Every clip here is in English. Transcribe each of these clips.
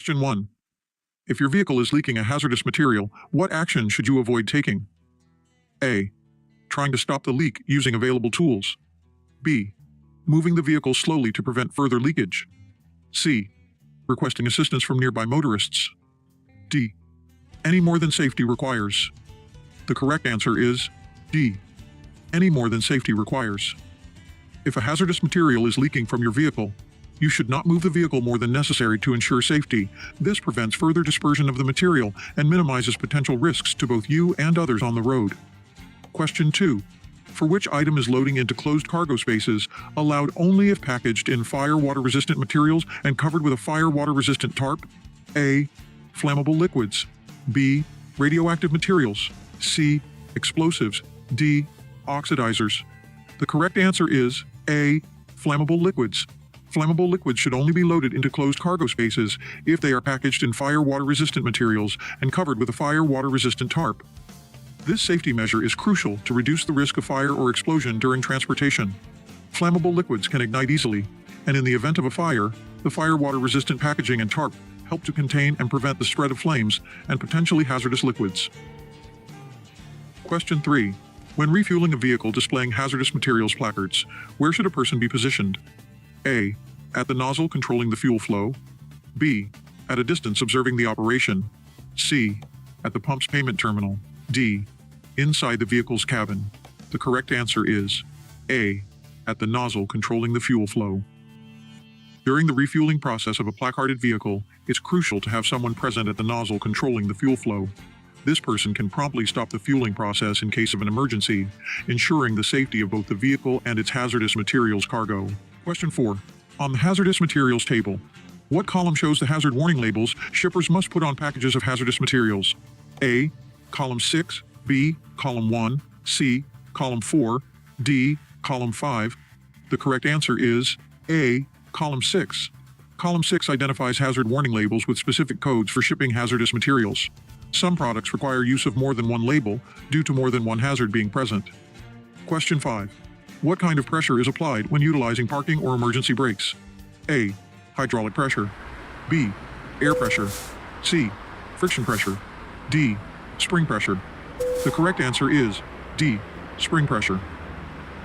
Question 1. If your vehicle is leaking a hazardous material, what action should you avoid taking? A. Trying to stop the leak using available tools. B. Moving the vehicle slowly to prevent further leakage. C. Requesting assistance from nearby motorists. D. Any more than safety requires. The correct answer is D. Any more than safety requires. If a hazardous material is leaking from your vehicle, you should not move the vehicle more than necessary to ensure safety. This prevents further dispersion of the material and minimizes potential risks to both you and others on the road. Question 2. For which item is loading into closed cargo spaces allowed only if packaged in fire water-resistant materials and covered with a fire water-resistant tarp? A. Flammable liquids. B. Radioactive materials. C. Explosives. D. Oxidizers. The correct answer is A. Flammable liquids. Flammable liquids should only be loaded into closed cargo spaces if they are packaged in fire water-resistant materials and covered with a fire water-resistant tarp. This safety measure is crucial to reduce the risk of fire or explosion during transportation. Flammable liquids can ignite easily, and in the event of a fire, the fire water-resistant packaging and tarp help to contain and prevent the spread of flames and potentially hazardous liquids. Question 3. When refueling a vehicle displaying hazardous materials placards, where should a person be positioned? A. At the nozzle controlling the fuel flow. B. At a distance observing the operation. C. At the pump's payment terminal. D. Inside the vehicle's cabin. The correct answer is A. At the nozzle controlling the fuel flow. During the refueling process of a placarded vehicle, it's crucial to have someone present at the nozzle controlling the fuel flow. This person can promptly stop the fueling process in case of an emergency, ensuring the safety of both the vehicle and its hazardous materials cargo. Question 4. On the hazardous materials table, what column shows the hazard warning labels shippers must put on packages of hazardous materials? A. Column 6, B. Column 1, C. Column 4, D. Column 5. The correct answer is A. Column 6. Column 6 identifies hazard warning labels with specific codes for shipping hazardous materials. Some products require use of more than one label due to more than one hazard being present. Question 5. What kind of pressure is applied when utilizing parking or emergency brakes? A. Hydraulic pressure. B. Air pressure. C. Friction pressure. D. Spring pressure. The correct answer is D. Spring pressure.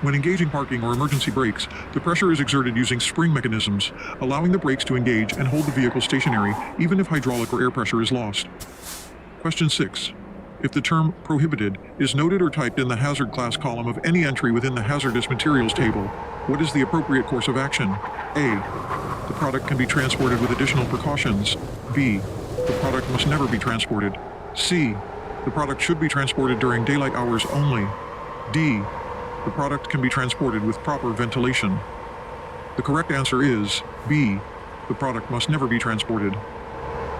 When engaging parking or emergency brakes, the pressure is exerted using spring mechanisms, allowing the brakes to engage and hold the vehicle stationary even if hydraulic or air pressure is lost. Question 6. If the term prohibited is noted or typed in the hazard class column of any entry within the hazardous materials table, what is the appropriate course of action? A. The product can be transported with additional precautions. B. The product must never be transported. C. The product should be transported during daylight hours only. D. The product can be transported with proper ventilation. The correct answer is B. The product must never be transported.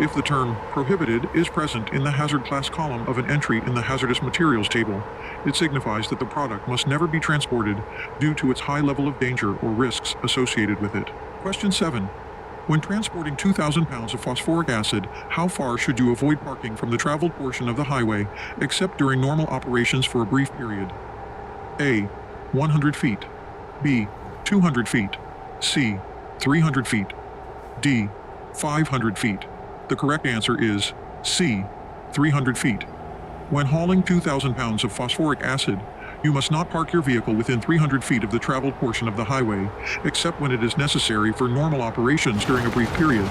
If the term prohibited is present in the hazard class column of an entry in the hazardous materials table, it signifies that the product must never be transported due to its high level of danger or risks associated with it. Question 7. When transporting 2,000 pounds of phosphoric acid, how far should you avoid parking from the traveled portion of the highway except during normal operations for a brief period? A. 100 feet. B. 200 feet. C. 300 feet. D. 500 feet. The correct answer is C. 300 feet. When hauling 2,000 pounds of phosphoric acid, you must not park your vehicle within 300 feet of the traveled portion of the highway, except when it is necessary for normal operations during a brief period.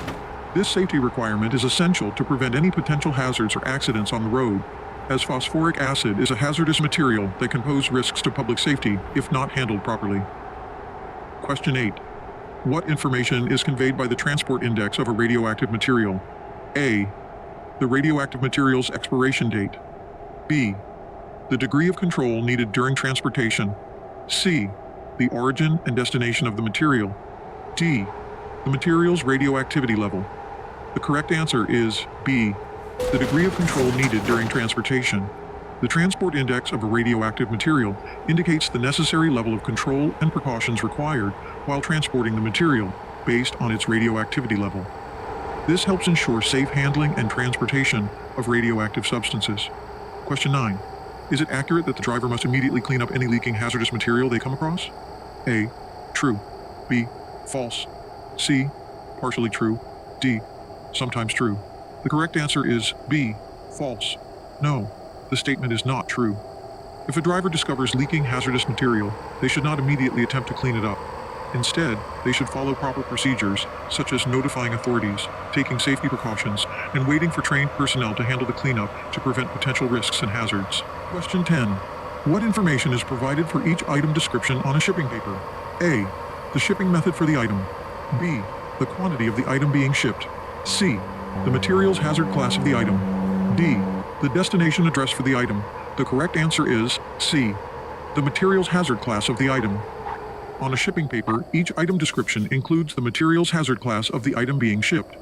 This safety requirement is essential to prevent any potential hazards or accidents on the road, as phosphoric acid is a hazardous material that can pose risks to public safety if not handled properly. Question 8. What information is conveyed by the transport index of a radioactive material? A. The radioactive material's expiration date. B. The degree of control needed during transportation. C. The origin and destination of the material. D. The material's radioactivity level. The correct answer is B. The degree of control needed during transportation. The transport index of a radioactive material indicates the necessary level of control and precautions required while transporting the material based on its radioactivity level. This helps ensure safe handling and transportation of radioactive substances. Question 9. Is it accurate that the driver must immediately clean up any leaking hazardous material they come across? A. True. B. False. C. Partially true. D. sometimes true. The correct answer is B, false. No, the statement is not true. If a driver discovers leaking hazardous material, they should not immediately attempt to clean it up. Instead, they should follow proper procedures, such as notifying authorities, taking safety precautions, and waiting for trained personnel to handle the cleanup to prevent potential risks and hazards. Question 10. What information is provided for each item description on a shipping paper? A. The shipping method for the item. B. The quantity of the item being shipped. C. The materials hazard class of the item. D. The destination address for the item. The correct answer is C. The materials hazard class of the item. On a shipping paper, each item description includes the materials hazard class of the item being shipped.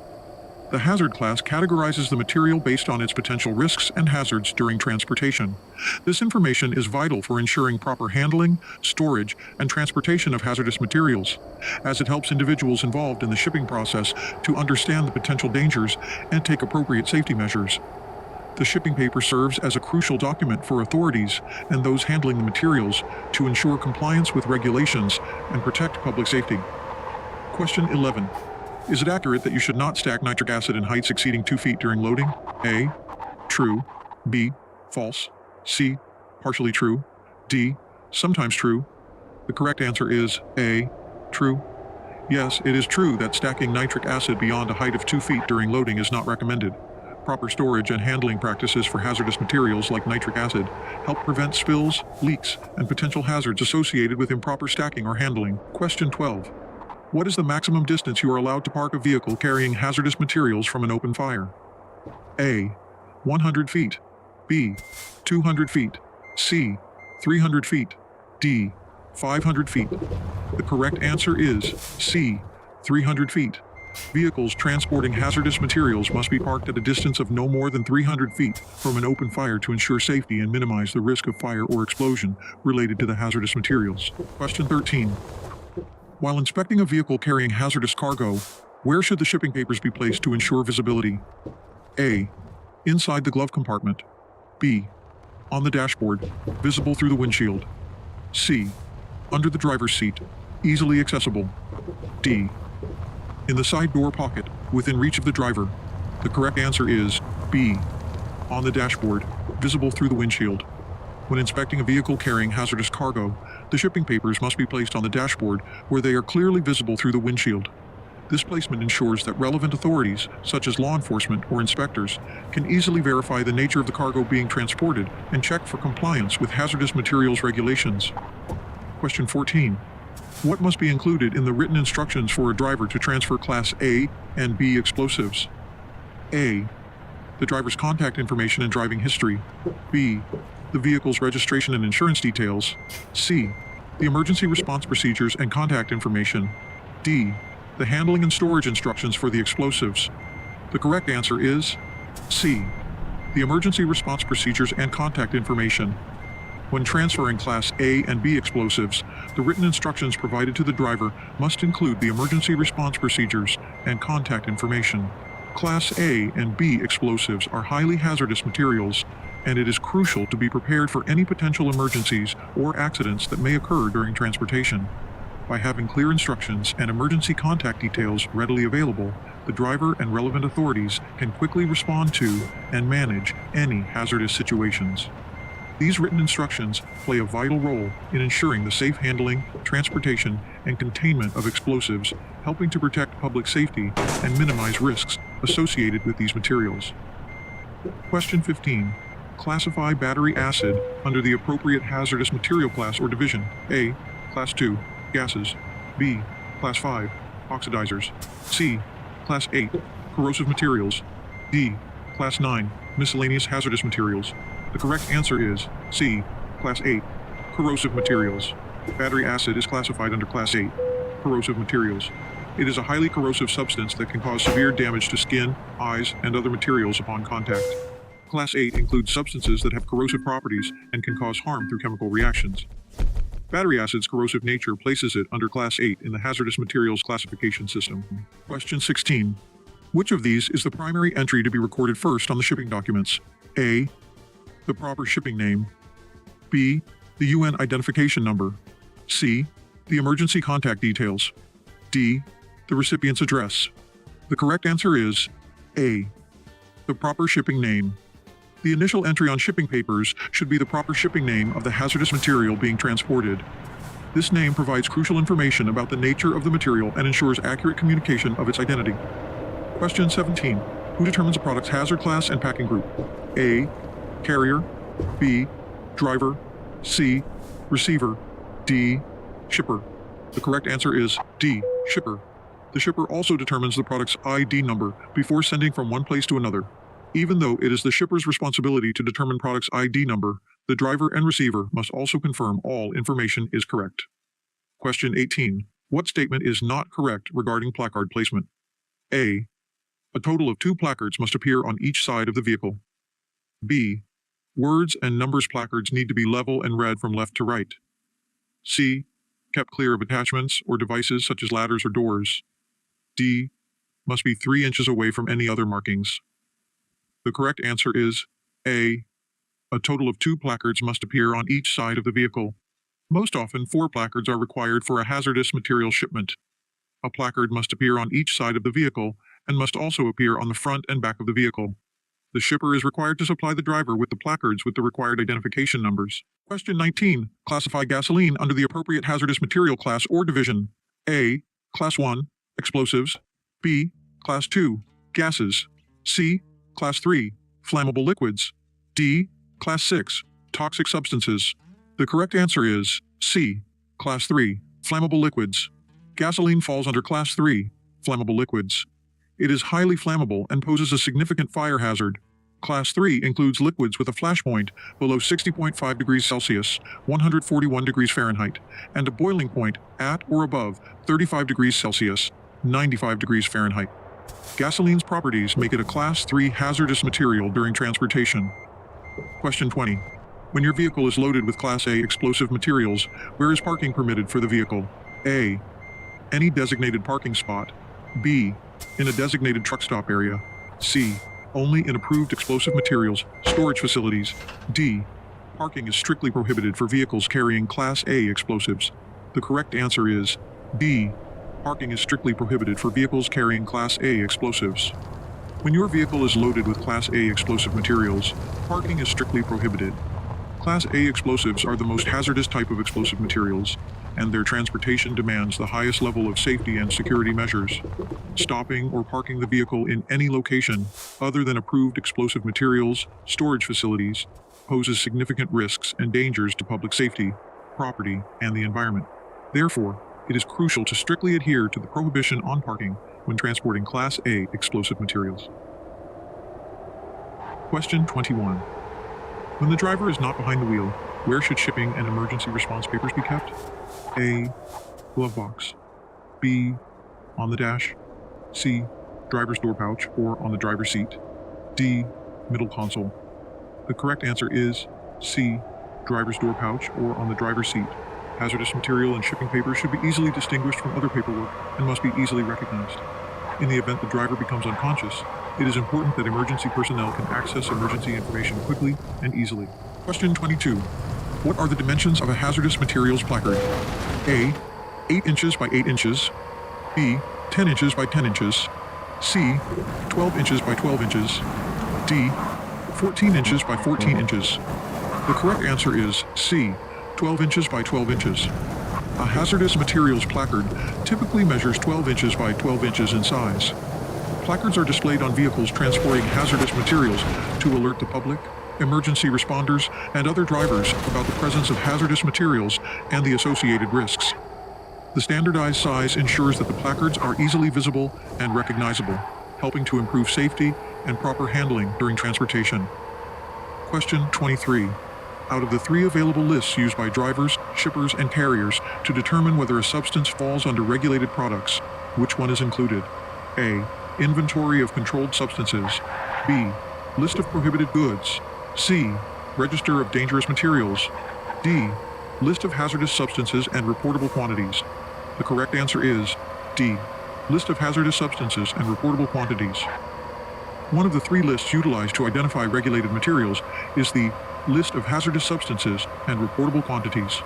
The hazard class categorizes the material based on its potential risks and hazards during transportation. This information is vital for ensuring proper handling, storage, and transportation of hazardous materials, as it helps individuals involved in the shipping process to understand the potential dangers and take appropriate safety measures. The shipping paper serves as a crucial document for authorities and those handling the materials to ensure compliance with regulations and protect public safety. Question 11. Is it accurate that you should not stack nitric acid in heights exceeding 2 feet during loading? A. True. B. False. C. Partially true. D. Sometimes true. The correct answer is A. True. Yes, it is true that stacking nitric acid beyond a height of 2 feet during loading is not recommended. Proper storage and handling practices for hazardous materials like nitric acid help prevent spills, leaks, and potential hazards associated with improper stacking or handling. Question 12. What is the maximum distance you are allowed to park a vehicle carrying hazardous materials from an open fire? A. 100 feet. B. 200 feet. C. 300 feet. D. 500 feet. The correct answer is C. 300 feet. Vehicles transporting hazardous materials must be parked at a distance of no more than 300 feet from an open fire to ensure safety and minimize the risk of fire or explosion related to the hazardous materials. Question 13. While inspecting a vehicle carrying hazardous cargo, where should the shipping papers be placed to ensure visibility? A. Inside the glove compartment. B. On the dashboard, visible through the windshield. C. Under the driver's seat, easily accessible. D. In the side door pocket, within reach of the driver. The correct answer is B. On the dashboard, visible through the windshield. When inspecting a vehicle carrying hazardous cargo, the shipping papers must be placed on the dashboard where they are clearly visible through the windshield. This placement ensures that relevant authorities, such as law enforcement or inspectors, can easily verify the nature of the cargo being transported and check for compliance with hazardous materials regulations. Question 14. What must be included in the written instructions for a driver to transfer Class A and B explosives? A. The driver's contact information and driving history. B. The vehicle's registration and insurance details. C. The emergency response procedures and contact information. D. The handling and storage instructions for the explosives. The correct answer is C. The emergency response procedures and contact information. When transferring Class A and B explosives, the written instructions provided to the driver must include the emergency response procedures and contact information. Class A and B explosives are highly hazardous materials, and it is crucial to be prepared for any potential emergencies or accidents that may occur during transportation. By having clear instructions and emergency contact details readily available, the driver and relevant authorities can quickly respond to and manage any hazardous situations. These written instructions play a vital role in ensuring the safe handling, transportation, and containment of explosives, helping to protect public safety and minimize risks associated with these materials. Question 15. Classify battery acid under the appropriate hazardous material class or division. A. Class 2. Gases. B. Class 5. Oxidizers. C. Class 8. Corrosive materials. D. Class 9. Miscellaneous hazardous materials. The correct answer is C. Class 8. Corrosive materials. Battery acid is classified under Class 8. Corrosive materials. It is a highly corrosive substance that can cause severe damage to skin, eyes, and other materials upon contact. Class 8 includes substances that have corrosive properties and can cause harm through chemical reactions. Battery acid's corrosive nature places it under Class 8 in the hazardous materials classification system. Question 16. Which of these is the primary entry to be recorded first on the shipping documents? A. The proper shipping name. B. The UN identification number. C. The emergency contact details. D. The recipient's address. The correct answer is A. The proper shipping name. The initial entry on shipping papers should be the proper shipping name of the hazardous material being transported. This name provides crucial information about the nature of the material and ensures accurate communication of its identity. Question 17. Who determines a product's hazard class and packing group? A. Carrier. B. Driver. C. Receiver. D. Shipper. The correct answer is D. Shipper. The shipper also determines the product's ID number before sending from one place to another. Even though it is the shipper's responsibility to determine product's ID number, the driver and receiver must also confirm all information is correct. Question 18. What statement is not correct regarding placard placement? A. A total of 2 placards must appear on each side of the vehicle. B. Words and numbers placards need to be level and read from left to right. C. Kept clear of attachments or devices such as ladders or doors. D. Must be 3 inches away from any other markings. The correct answer is A. A total of 2 placards must appear on each side of the vehicle. Most often, 4 placards are required for a hazardous material shipment. A placard must appear on each side of the vehicle and must also appear on the front and back of the vehicle. The shipper is required to supply the driver with the placards with the required identification numbers. Question 19. Classify gasoline under the appropriate hazardous material class or division. A. Class 1. Explosives. B. Class 2. Gases. C. Class 3. Flammable liquids. D. Class 6. Toxic substances. The correct answer is C. Class 3. Flammable liquids. Gasoline falls under Class 3. Flammable liquids. It is highly flammable and poses a significant fire hazard. Class 3 includes liquids with a flash point below 60.5 degrees Celsius, 141 degrees Fahrenheit, and a boiling point at or above 35 degrees Celsius, 95 degrees Fahrenheit. Gasoline's properties make it a Class 3 hazardous material during transportation. Question 20. When your vehicle is loaded with Class A explosive materials, where is parking permitted for the vehicle? A. Any designated parking spot. B. In a designated truck stop area. C. Only in approved explosive materials storage facilities. D. Parking is strictly prohibited for vehicles carrying Class A explosives. The correct answer is D. Parking is strictly prohibited for vehicles carrying Class A explosives. When your vehicle is loaded with Class A explosive materials, parking is strictly prohibited. Class A explosives are the most hazardous type of explosive materials, and their transportation demands the highest level of safety and security measures. Stopping or parking the vehicle in any location other than approved explosive materials storage facilities poses significant risks and dangers to public safety, property, and the environment. Therefore, it is crucial to strictly adhere to the prohibition on parking when transporting Class A explosive materials. Question 21. When the driver is not behind the wheel, where should shipping and emergency response papers be kept? A. Glove box. B. On the dash. C. Driver's door pouch or on the driver's seat. D. Middle console. The correct answer is C. Driver's door pouch or on the driver's seat. Hazardous material and shipping papers should be easily distinguished from other paperwork and must be easily recognized. In the event the driver becomes unconscious, it is important that emergency personnel can access emergency information quickly and easily. Question 22. What are the dimensions of a hazardous materials placard? A. 8 inches by 8 inches. B. 10 inches by 10 inches. C. 12 inches by 12 inches. D. 14 inches by 14 inches. The correct answer is C. 12 inches by 12 inches. A hazardous materials placard typically measures 12 inches by 12 inches in size. Placards are displayed on vehicles transporting hazardous materials to alert the public, emergency responders, and other drivers about the presence of hazardous materials and the associated risks. The standardized size ensures that the placards are easily visible and recognizable, helping to improve safety and proper handling during transportation. Question 23. Out of the 3 available lists used by drivers, shippers, and carriers to determine whether a substance falls under regulated products, which one is included? A. Inventory of controlled substances. B. List of prohibited goods. C. Register of dangerous materials. D. List of hazardous substances and reportable quantities. The correct answer is D. List of hazardous substances and reportable quantities. One of the 3 lists utilized to identify regulated materials is the List of hazardous substances and reportable quantities.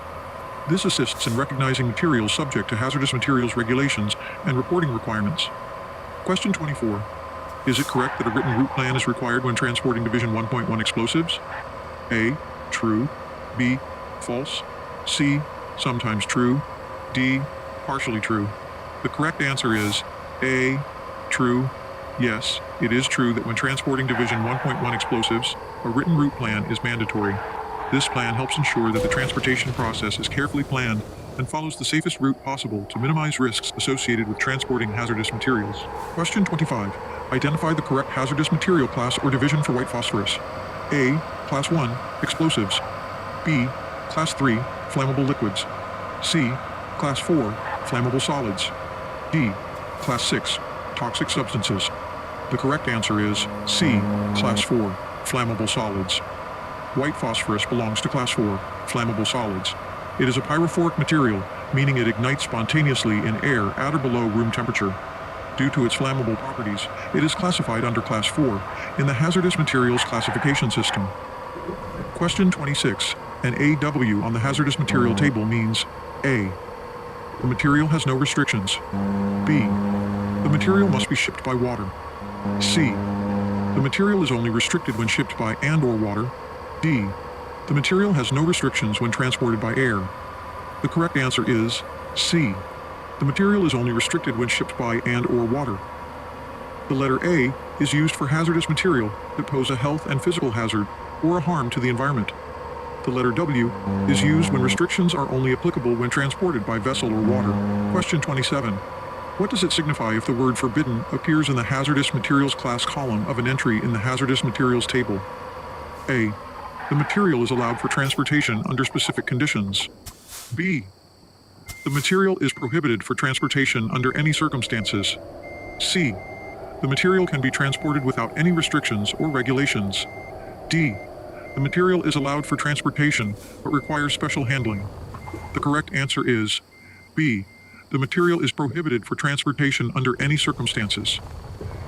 This assists in recognizing materials subject to hazardous materials regulations and reporting requirements. Question 24. Is it correct that a written route plan is required when transporting Division 1.1 explosives? A. True. B. False. C. Sometimes true. D. Partially true. The correct answer is A. True. Yes, it is true that when transporting Division 1.1 explosives, a written route plan is mandatory. This plan helps ensure that the transportation process is carefully planned and follows the safest route possible to minimize risks associated with transporting hazardous materials. Question 25. Identify the correct hazardous material class or division for white phosphorus. A. Class 1, explosives. B. Class 3, flammable liquids. C. Class 4, flammable solids. D. Class 6, toxic substances. The correct answer is C. Class 4, flammable solids. White phosphorus belongs to Class 4, flammable solids. It is a pyrophoric material, meaning it ignites spontaneously in air at or below room temperature. Due to its flammable properties, it is classified under Class 4 in the Hazardous Materials Classification System. Question 26. An AW on the hazardous material table means A. The material has no restrictions. B. The material must be shipped by water. C. The material is only restricted when shipped by and/or water. D. The material has no restrictions when transported by air. The correct answer is C. The material is only restricted when shipped by and/or water. The letter A is used for hazardous material that pose a health and physical hazard or a harm to the environment. The letter W is used when restrictions are only applicable when transported by vessel or water. Question 27. What does it signify if the word forbidden appears in the hazardous materials class column of an entry in the hazardous materials table? A. The material is allowed for transportation under specific conditions. B. The material is prohibited for transportation under any circumstances. C. The material can be transported without any restrictions or regulations. D. The material is allowed for transportation but requires special handling. The correct answer is B. The material is prohibited for transportation under any circumstances.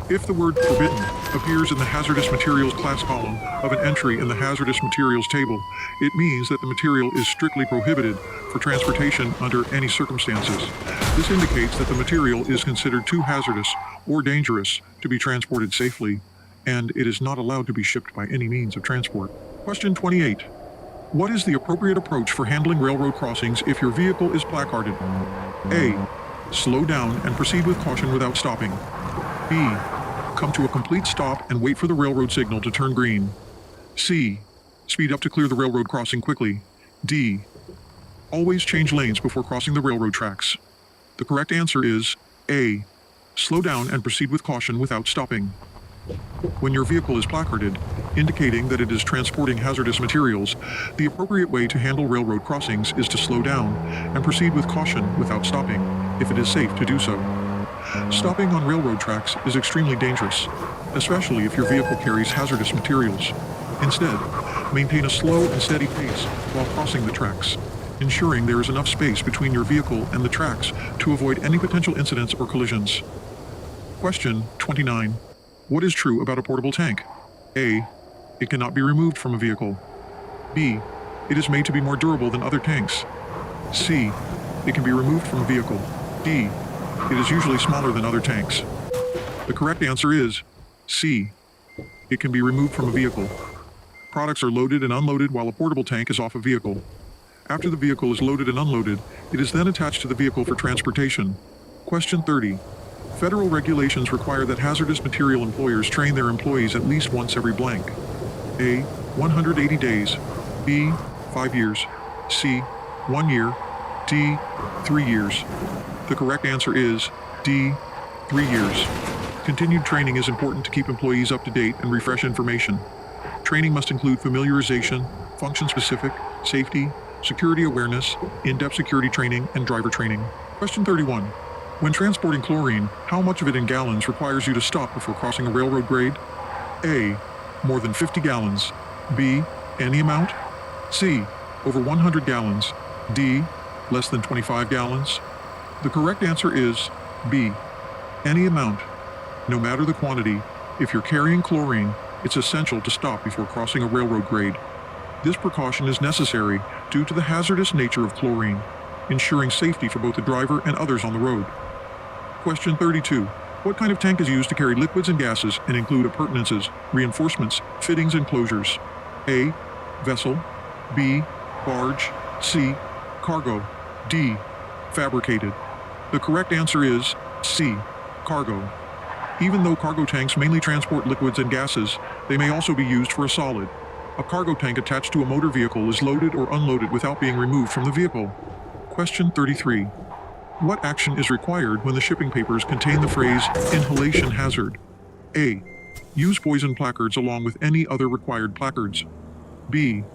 If the word forbidden appears in the hazardous materials class column of an entry in the hazardous materials table, it means that the material is strictly prohibited for transportation under any circumstances. This indicates that the material is considered too hazardous or dangerous to be transported safely, and it is not allowed to be shipped by any means of transport. Question 28. What is the appropriate approach for handling railroad crossings if your vehicle is placarded? A. Slow down and proceed with caution without stopping. B. Come to a complete stop and wait for the railroad signal to turn green. C. Speed up to clear the railroad crossing quickly. D. Always change lanes before crossing the railroad tracks. The correct answer is A. Slow down and proceed with caution without stopping. When your vehicle is placarded, indicating that it is transporting hazardous materials, the appropriate way to handle railroad crossings is to slow down and proceed with caution without stopping, if it is safe to do so. Stopping on railroad tracks is extremely dangerous, especially if your vehicle carries hazardous materials. Instead, maintain a slow and steady pace while crossing the tracks, ensuring there is enough space between your vehicle and the tracks to avoid any potential incidents or collisions. Question 29. What is true about a portable tank? A. It cannot be removed from a vehicle. B. It is made to be more durable than other tanks. C. It can be removed from a vehicle. D. It is usually smaller than other tanks. The correct answer is C. It can be removed from a vehicle. Products are loaded and unloaded while a portable tank is off a vehicle. After the vehicle is loaded and unloaded, it is then attached to the vehicle for transportation. Question 30. Federal regulations require that hazardous material employers train their employees at least once every blank. A. 180 days. B. 5 years. C. 1 year. D. 3 years. The correct answer is D. 3 years. Continued training is important to keep employees up to date and refresh information. Training must include familiarization, function-specific, safety, security awareness, in-depth security training, and driver training. Question 31. When transporting chlorine, how much of it in gallons requires you to stop before crossing a railroad grade? A. More than 50 gallons. B. Any amount. C. Over 100 gallons. D. Less than 25 gallons. The correct answer is B. Any amount. No matter the quantity, if you're carrying chlorine, it's essential to stop before crossing a railroad grade. This precaution is necessary due to the hazardous nature of chlorine, ensuring safety for both the driver and others on the road. Question 32. What kind of tank is used to carry liquids and gases and include appurtenances, reinforcements, fittings, and closures? A. Vessel. B. Barge. C. Cargo. D. Fabricated. The correct answer is C. Cargo. Even though cargo tanks mainly transport liquids and gases, they may also be used for a solid. A cargo tank attached to a motor vehicle is loaded or unloaded without being removed from the vehicle. Question 33. What action is required when the shipping papers contain the phrase inhalation hazard? A. Use poison placards along with any other required placards. B.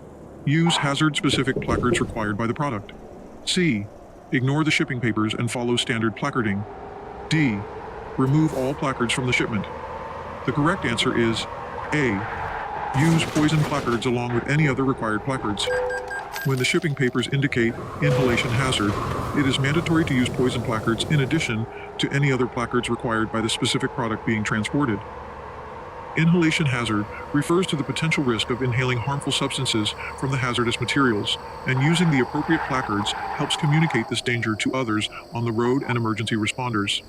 Use hazard-specific placards required by the product. C. Ignore the shipping papers and follow standard placarding. D. Remove all placards from the shipment. The correct answer is A. Use poison placards along with any other required placards. When the shipping papers indicate inhalation hazard, it is mandatory to use poison placards in addition to any other placards required by the specific product being transported. Inhalation hazard refers to the potential risk of inhaling harmful substances from the hazardous materials, and using the appropriate placards helps communicate this danger to others on the road and emergency responders.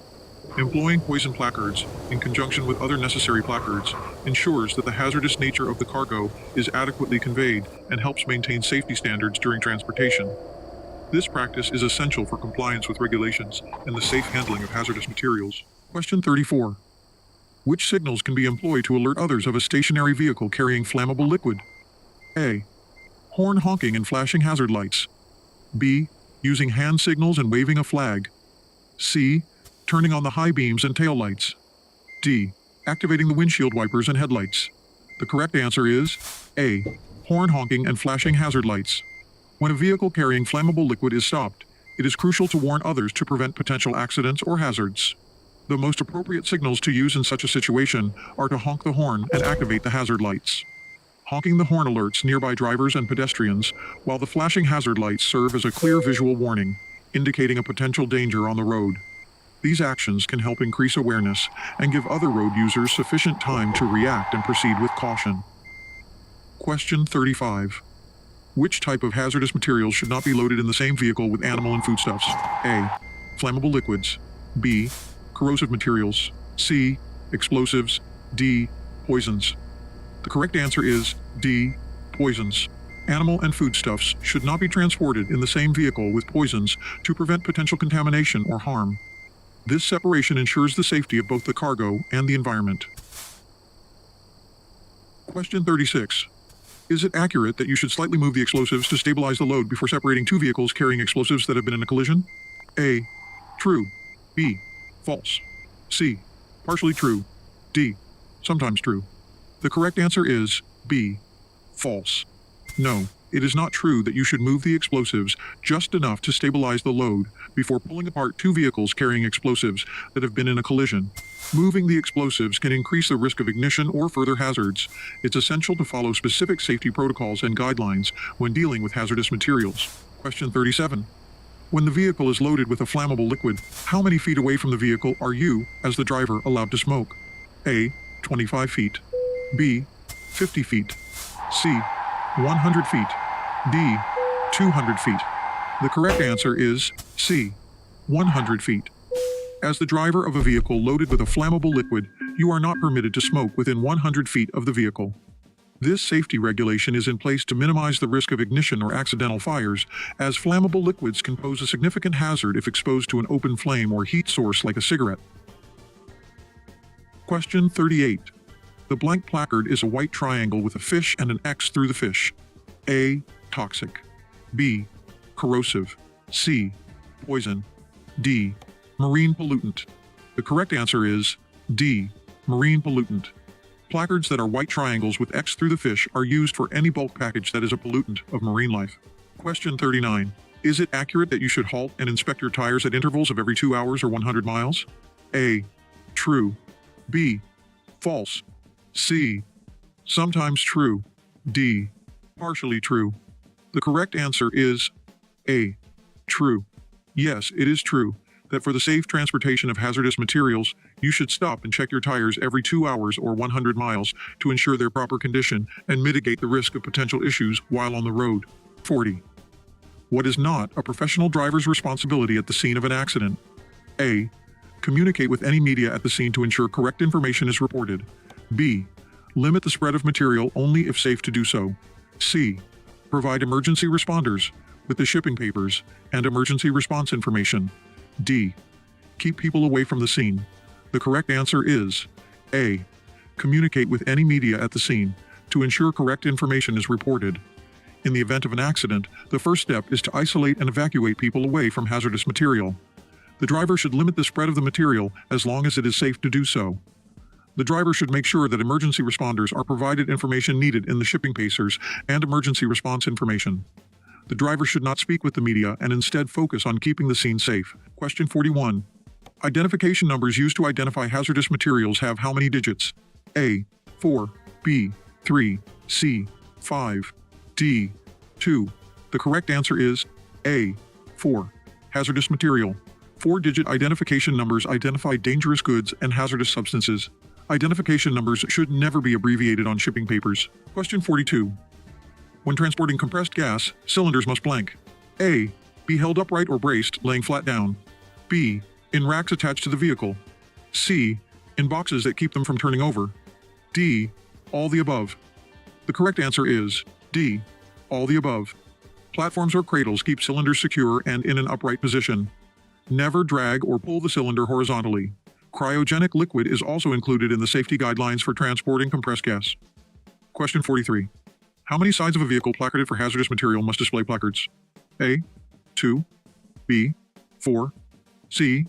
Employing poison placards, in conjunction with other necessary placards, ensures that the hazardous nature of the cargo is adequately conveyed and helps maintain safety standards during transportation. This practice is essential for compliance with regulations and the safe handling of hazardous materials. Question 34. Which signals can be employed to alert others of a stationary vehicle carrying flammable liquid? A. Horn honking and flashing hazard lights. B. Using hand signals and waving a flag. C. Turning on the high beams and tail lights. D. Activating the windshield wipers and headlights. The correct answer is A. Horn honking and flashing hazard lights. When a vehicle carrying flammable liquid is stopped, it is crucial to warn others to prevent potential accidents or hazards. The most appropriate signals to use in such a situation are to honk the horn and activate the hazard lights. Honking the horn alerts nearby drivers and pedestrians, while the flashing hazard lights serve as a clear visual warning, indicating a potential danger on the road. These actions can help increase awareness and give other road users sufficient time to react and proceed with caution. Question 35. Which type of hazardous materials should not be loaded in the same vehicle with animal and foodstuffs? A. Flammable liquids. B. Corrosive materials. C. Explosives. D. Poisons. The correct answer is D. Poisons. Animal and foodstuffs should not be transported in the same vehicle with poisons to prevent potential contamination or harm. This separation ensures the safety of both the cargo and the environment. Question 36. Is it accurate that you should slightly move the explosives to stabilize the load before separating two vehicles carrying explosives that have been in a collision? A. True. B. False. C. Partially true. D. Sometimes true. The correct answer is B. False. No, it is not true that you should move the explosives just enough to stabilize the load before pulling apart two vehicles carrying explosives that have been in a collision. Moving the explosives can increase the risk of ignition or further hazards. It's essential to follow specific safety protocols and guidelines when dealing with hazardous materials. Question 37. When the vehicle is loaded with a flammable liquid, how many feet away from the vehicle are you, as the driver, allowed to smoke? A. 25 feet. B. 50 feet. C. 100 feet. D. 200 feet. The correct answer is C. 100 feet. As the driver of a vehicle loaded with a flammable liquid, you are not permitted to smoke within 100 feet of the vehicle. This safety regulation is in place to minimize the risk of ignition or accidental fires, as flammable liquids can pose a significant hazard if exposed to an open flame or heat source like a cigarette. Question 38. The blank placard is a white triangle with a fish and an X through the fish. A. Toxic. B. Corrosive. C. Poison. D. Marine pollutant. The correct answer is D. Marine pollutant. Placards that are white triangles with X through the fish are used for any bulk package that is a pollutant of marine life. Question 39. Is it accurate that you should halt and inspect your tires at intervals of every 2 hours or 100 miles? A. True. B. False. C. Sometimes true. D. Partially true. The correct answer is A. True. Yes, it is true that for the safe transportation of hazardous materials, you should stop and check your tires every 2 hours or 100 miles to ensure their proper condition and mitigate the risk of potential issues while on the road. 40. What is not a professional driver's responsibility at the scene of an accident? A. Communicate with any media at the scene to ensure correct information is reported. B. Limit the spread of material only if safe to do so. C. Provide emergency responders with the shipping papers and emergency response information. D. Keep people away from the scene. The correct answer is A. Communicate with any media at the scene to ensure correct information is reported. In the event of an accident, the first step is to isolate and evacuate people away from hazardous material. The driver should limit the spread of the material as long as it is safe to do so. The driver should make sure that emergency responders are provided information needed in the shipping pacers and emergency response information. The driver should not speak with the media and instead focus on keeping the scene safe. Question 41. Identification numbers used to identify hazardous materials have how many digits? A. 4, B. 3, C. 5, D. 2. The correct answer is A. 4. Hazardous material. 4-digit identification numbers identify dangerous goods and hazardous substances. Identification numbers should never be abbreviated on shipping papers. Question 42. When transporting compressed gas, cylinders must blank. A. Be held upright or braced, laying flat down. B. In racks attached to the vehicle. C. In boxes that keep them from turning over. D. All the above. The correct answer is D. All the above. Platforms or cradles keep cylinders secure and in an upright position. Never drag or pull the cylinder horizontally. Cryogenic liquid is also included in the safety guidelines for transporting compressed gas. Question 43. How many sides of a vehicle placarded for hazardous material must display placards? A. 2, B. 4, C.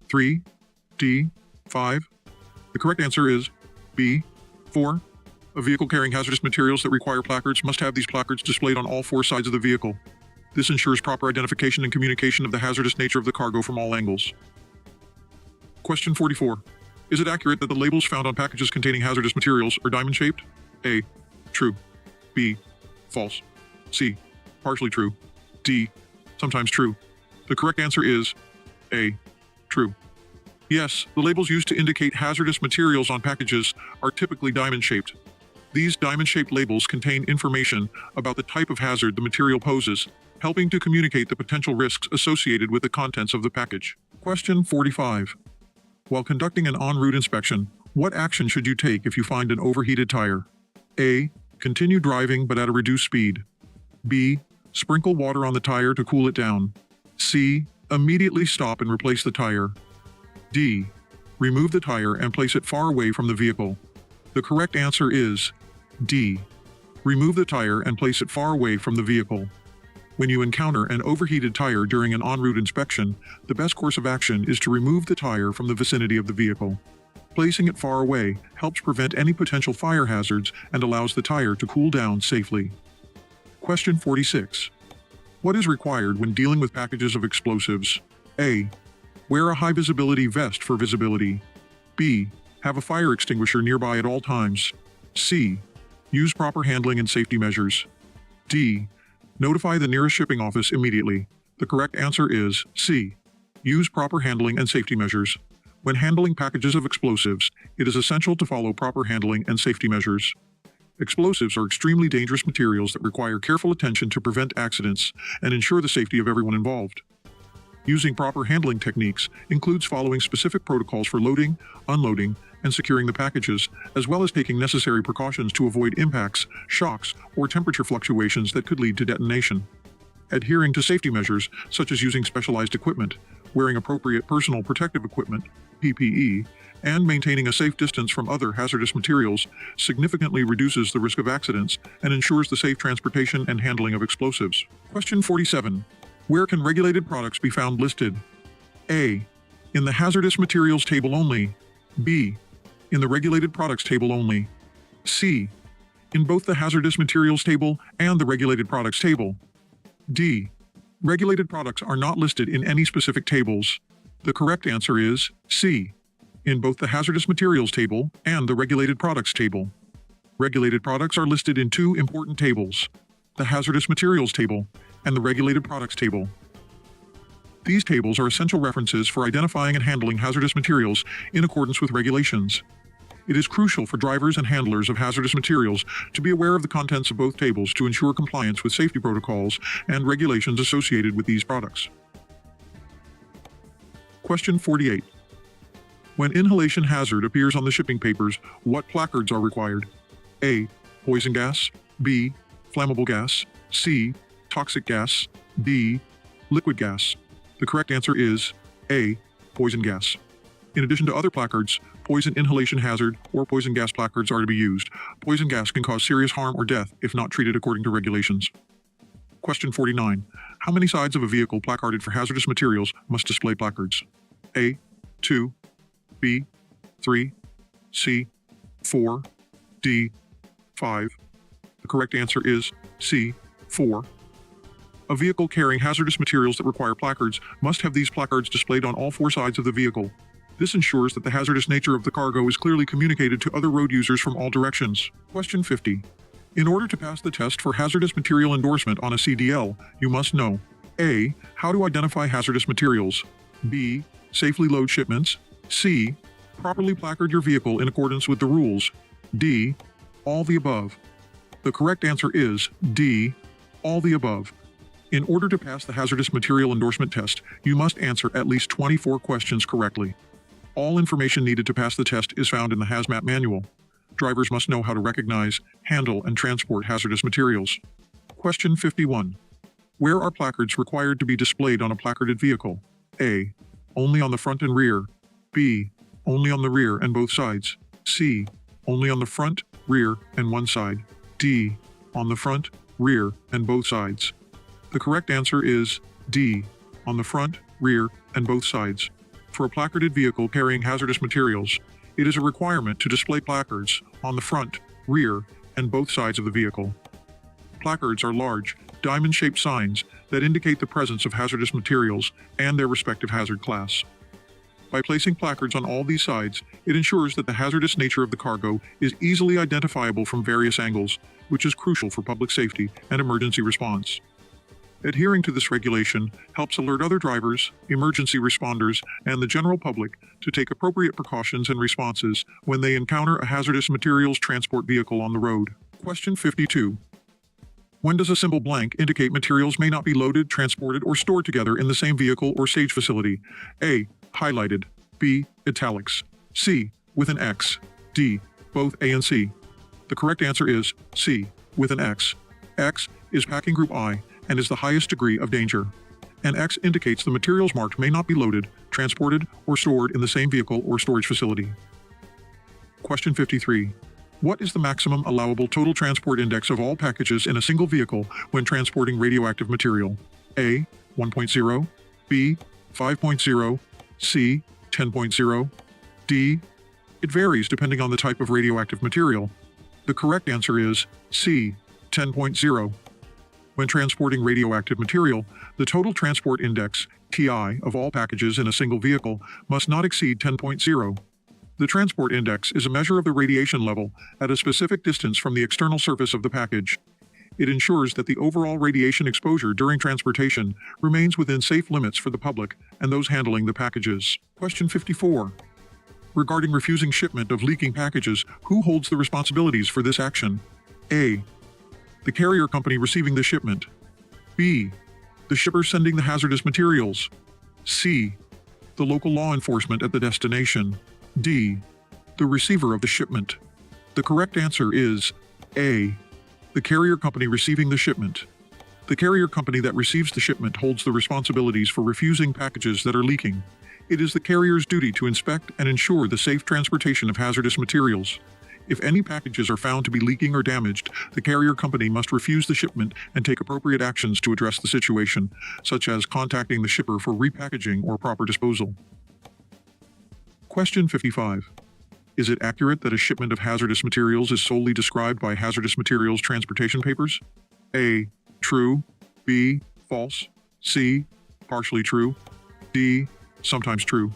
3, D. 5. The correct answer is B. 4. A vehicle carrying hazardous materials that require placards must have these placards displayed on all 4 sides of the vehicle. This ensures proper identification and communication of the hazardous nature of the cargo from all angles. Question 44. Is it accurate that the labels found on packages containing hazardous materials are diamond-shaped? A. True. B. False. C. Partially true. D. Sometimes true. The correct answer is A. True. Yes, the labels used to indicate hazardous materials on packages are typically diamond-shaped. These diamond-shaped labels contain information about the type of hazard the material poses, helping to communicate the potential risks associated with the contents of the package. Question 45. While conducting an en route inspection, what action should you take if you find an overheated tire? A. Continue driving but at a reduced speed. B. Sprinkle water on the tire to cool it down. C. Immediately stop and replace the tire. D. Remove the tire and place it far away from the vehicle. The correct answer is D. Remove the tire and place it far away from the vehicle. When you encounter an overheated tire during an en route inspection, the best course of action is to remove the tire from the vicinity of the vehicle. Placing it far away helps prevent any potential fire hazards and allows the tire to cool down safely. Question 46. What is required when dealing with packages of explosives? A. Wear a high-visibility vest for visibility. B. Have a fire extinguisher nearby at all times. C. Use proper handling and safety measures. D. Notify the nearest shipping office immediately. The correct answer is C. Use proper handling and safety measures. When handling packages of explosives, it is essential to follow proper handling and safety measures. Explosives are extremely dangerous materials that require careful attention to prevent accidents and ensure the safety of everyone involved. Using proper handling techniques includes following specific protocols for loading, unloading, and securing the packages, as well as taking necessary precautions to avoid impacts, shocks, or temperature fluctuations that could lead to detonation. Adhering to safety measures, such as using specialized equipment, wearing appropriate personal protective equipment, PPE, and maintaining a safe distance from other hazardous materials significantly reduces the risk of accidents and ensures the safe transportation and handling of explosives. Question 47. Where can regulated products be found listed? A. In the hazardous materials table only. B. In the regulated products table only. C. In both the hazardous materials table and the regulated products table. D. Regulated products are not listed in any specific tables. The correct answer is C. In both the hazardous materials table and the regulated products table. Regulated products are listed in 2 important tables: the hazardous materials table and the regulated products table. These tables are essential references for identifying and handling hazardous materials in accordance with regulations. It is crucial for drivers and handlers of hazardous materials to be aware of the contents of both tables to ensure compliance with safety protocols and regulations associated with these products. Question 48. When inhalation hazard appears on the shipping papers, what placards are required? A. Poison gas. B. Flammable gas. C. Toxic gas. D. Liquid gas. The correct answer is A. Poison gas. In addition to other placards, poison inhalation hazard or poison gas placards are to be used. Poison gas can cause serious harm or death if not treated according to regulations. Question 49. How many sides of a vehicle placarded for hazardous materials must display placards? A. 2. B. 3. C. 4. D. 5. The correct answer is C. 4. A vehicle carrying hazardous materials that require placards must have these placards displayed on all 4 sides of the vehicle. This ensures that the hazardous nature of the cargo is clearly communicated to other road users from all directions. Question 50. In order to pass the test for hazardous material endorsement on a CDL, you must know A. How to identify hazardous materials. B. Safely load shipments. C. Properly placard your vehicle in accordance with the rules. D. All the above. The correct answer is D. All the above. In order to pass the hazardous material endorsement test, you must answer at least 24 questions correctly. All information needed to pass the test is found in the Hazmat manual. Drivers must know how to recognize, handle, and transport hazardous materials. Question 51. Where are placards required to be displayed on a placarded vehicle? A. Only on the front and rear. B. Only on the rear and both sides. C. Only on the front, rear, and one side. D. On the front, rear, and both sides. The correct answer is D. On the front, rear, and both sides. For a placarded vehicle carrying hazardous materials, it is a requirement to display placards on the front, rear, and both sides of the vehicle. Placards are large, diamond-shaped signs that indicate the presence of hazardous materials and their respective hazard class. By placing placards on all these sides, it ensures that the hazardous nature of the cargo is easily identifiable from various angles, which is crucial for public safety and emergency response. Adhering to this regulation helps alert other drivers, emergency responders, and the general public to take appropriate precautions and responses when they encounter a hazardous materials transport vehicle on the road. Question 52. When does a symbol blank indicate materials may not be loaded, transported, or stored together in the same vehicle or stage facility? A. Highlighted. B. Italics. C. With an X. D. Both A and C. The correct answer is C. With an X. X is packing group I and is the highest degree of danger. An X indicates the materials marked may not be loaded, transported, or stored in the same vehicle or storage facility. Question 53. What is the maximum allowable total transport index of all packages in a single vehicle when transporting radioactive material? A. 1.0. B. 5.0. C. 10.0. D. It varies depending on the type of radioactive material. The correct answer is C. 10.0. When transporting radioactive material, the total transport index, TI, of all packages in a single vehicle must not exceed 10.0. The transport index is a measure of the radiation level at a specific distance from the external surface of the package. It ensures that the overall radiation exposure during transportation remains within safe limits for the public and those handling the packages. Question 54. Regarding refusing shipment of leaking packages, who holds the responsibilities for this action? A. The carrier company receiving the shipment. B. The shipper sending the hazardous materials. C. The local law enforcement at the destination. D. The receiver of the shipment. The correct answer is A. The carrier company receiving the shipment. The carrier company that receives the shipment holds the responsibilities for refusing packages that are leaking. It is the carrier's duty to inspect and ensure the safe transportation of hazardous materials. If any packages are found to be leaking or damaged, the carrier company must refuse the shipment and take appropriate actions to address the situation, such as contacting the shipper for repackaging or proper disposal. Question 55. Is it accurate that a shipment of hazardous materials is solely described by hazardous materials transportation papers? A. True. B. False. C. Partially true. D. Sometimes true.